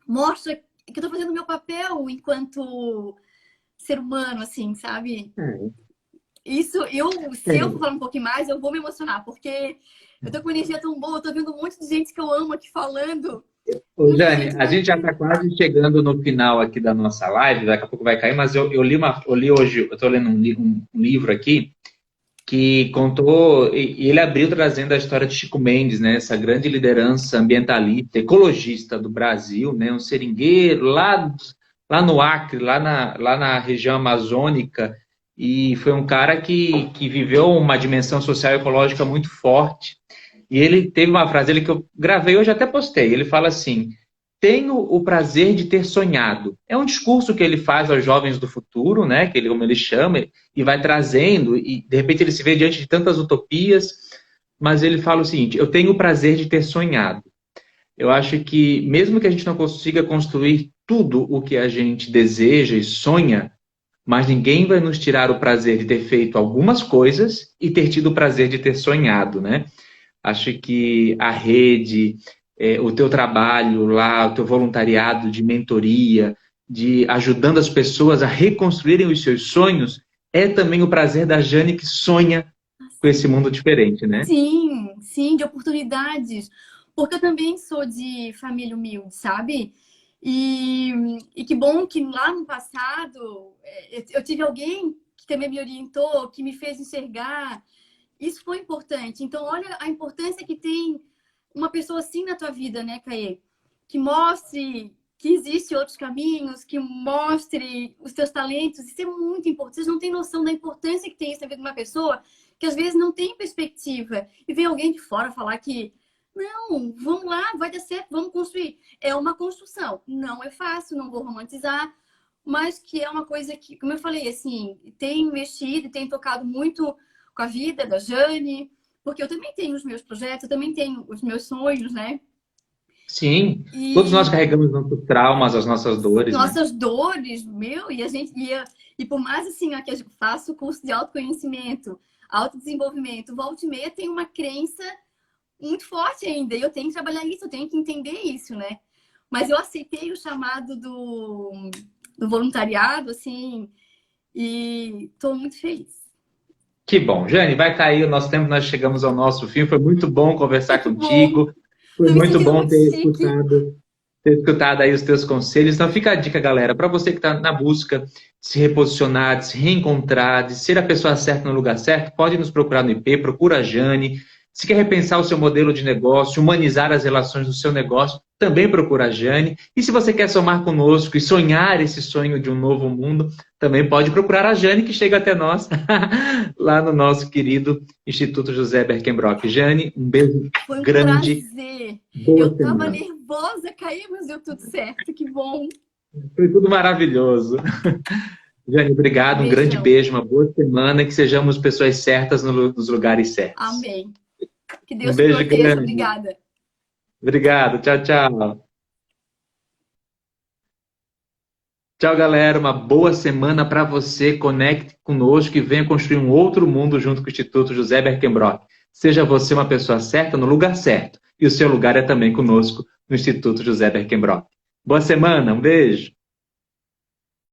mostra que eu tô fazendo o meu papel enquanto ser humano, assim, sabe? Isso, se eu for falar um pouquinho mais, eu vou me emocionar, porque eu tô com uma energia tão boa, eu tô vendo um monte de gente que eu amo aqui falando. Ô, Jane, a gente já está quase chegando no final aqui da nossa live, daqui a pouco vai cair, mas eu li hoje, eu estou lendo um livro aqui, que contou, e ele abriu trazendo a história de Chico Mendes, né? Essa grande liderança ambientalista, ecologista do Brasil, né? Um seringueiro lá no Acre, lá na região amazônica, e foi um cara que viveu uma dimensão social e ecológica muito forte. E ele teve uma frase ele que eu gravei, hoje até postei. Ele fala assim: tenho o prazer de ter sonhado. É um discurso que ele faz aos jovens do futuro, né? Que ele, como ele chama, e vai trazendo, e de repente ele se vê diante de tantas utopias, mas ele fala o seguinte: eu tenho o prazer de ter sonhado. Eu acho que, mesmo que a gente não consiga construir tudo o que a gente deseja e sonha, mas ninguém vai nos tirar o prazer de ter feito algumas coisas e ter tido o prazer de ter sonhado, né? Acho que a rede, o teu trabalho lá, o teu voluntariado de mentoria, de ajudando as pessoas a reconstruírem os seus sonhos, é também o prazer da Jane que sonha com esse mundo diferente, né? Sim, sim, de oportunidades. Porque eu também sou de família humilde, sabe? E que bom que lá no passado eu tive alguém que também me orientou, que me fez enxergar. Isso foi importante. Então, olha a importância que tem uma pessoa assim na tua vida, né, Caê? Que mostre que existem outros caminhos, que mostre os teus talentos. Isso é muito importante. Vocês não têm noção da importância que tem isso na vida de uma pessoa que às vezes não tem perspectiva. E vem alguém de fora falar que não, vamos lá, vai dar certo, vamos construir. É uma construção. Não é fácil, não vou romantizar, mas que é uma coisa que, como eu falei, assim, tem mexido, tem tocado muito com a vida da Jane, porque eu também tenho os meus projetos, eu também tenho os meus sonhos, né? Sim, todos nós E carregamos nossos traumas, as nossas dores, né? nossas dores, meu, e a gente e por mais assim, ó, que eu faço curso de autoconhecimento, autodesenvolvimento, volta e meia tem uma crença muito forte ainda, e eu tenho que trabalhar isso, eu tenho que entender isso, né? Mas eu aceitei o chamado do voluntariado, assim, e estou muito feliz. Que bom. Jane, vai cair o nosso tempo, nós chegamos ao nosso fim. Foi muito bom conversar Muito bom. contigo. Foi Tô me muito sentindo bom muito chique. ter escutado aí os teus conselhos. Então fica a dica, galera, para você que está na busca de se reposicionar, de se reencontrar, de ser a pessoa certa no lugar certo, pode nos procurar no IP, procura a Jane. Se quer repensar o seu modelo de negócio, humanizar as relações do seu negócio, também procura a Jane. E se você quer somar conosco e sonhar esse sonho de um novo mundo, também pode procurar a Jane, que chega até nós, lá no nosso querido Instituto José Berkenbrock. Jane, um beijo Foi um grande. prazer. Boa Eu tava semana. nervosa, caí, mas deu tudo certo. Que bom. Foi tudo maravilhoso. Jane, obrigado, um grande Beijão. beijo, uma boa semana, que sejamos pessoas certas nos lugares certos. Amém. Que Um Deus te beijo proteja. grande. Obrigada. Obrigado, tchau, tchau. Tchau, galera. Uma boa semana para você. Conecte conosco e venha construir um outro mundo junto com o Instituto José Berkenbrock. Seja você uma pessoa certa no lugar certo. E o seu lugar é também conosco no Instituto José Berkenbrock. Boa semana, um beijo.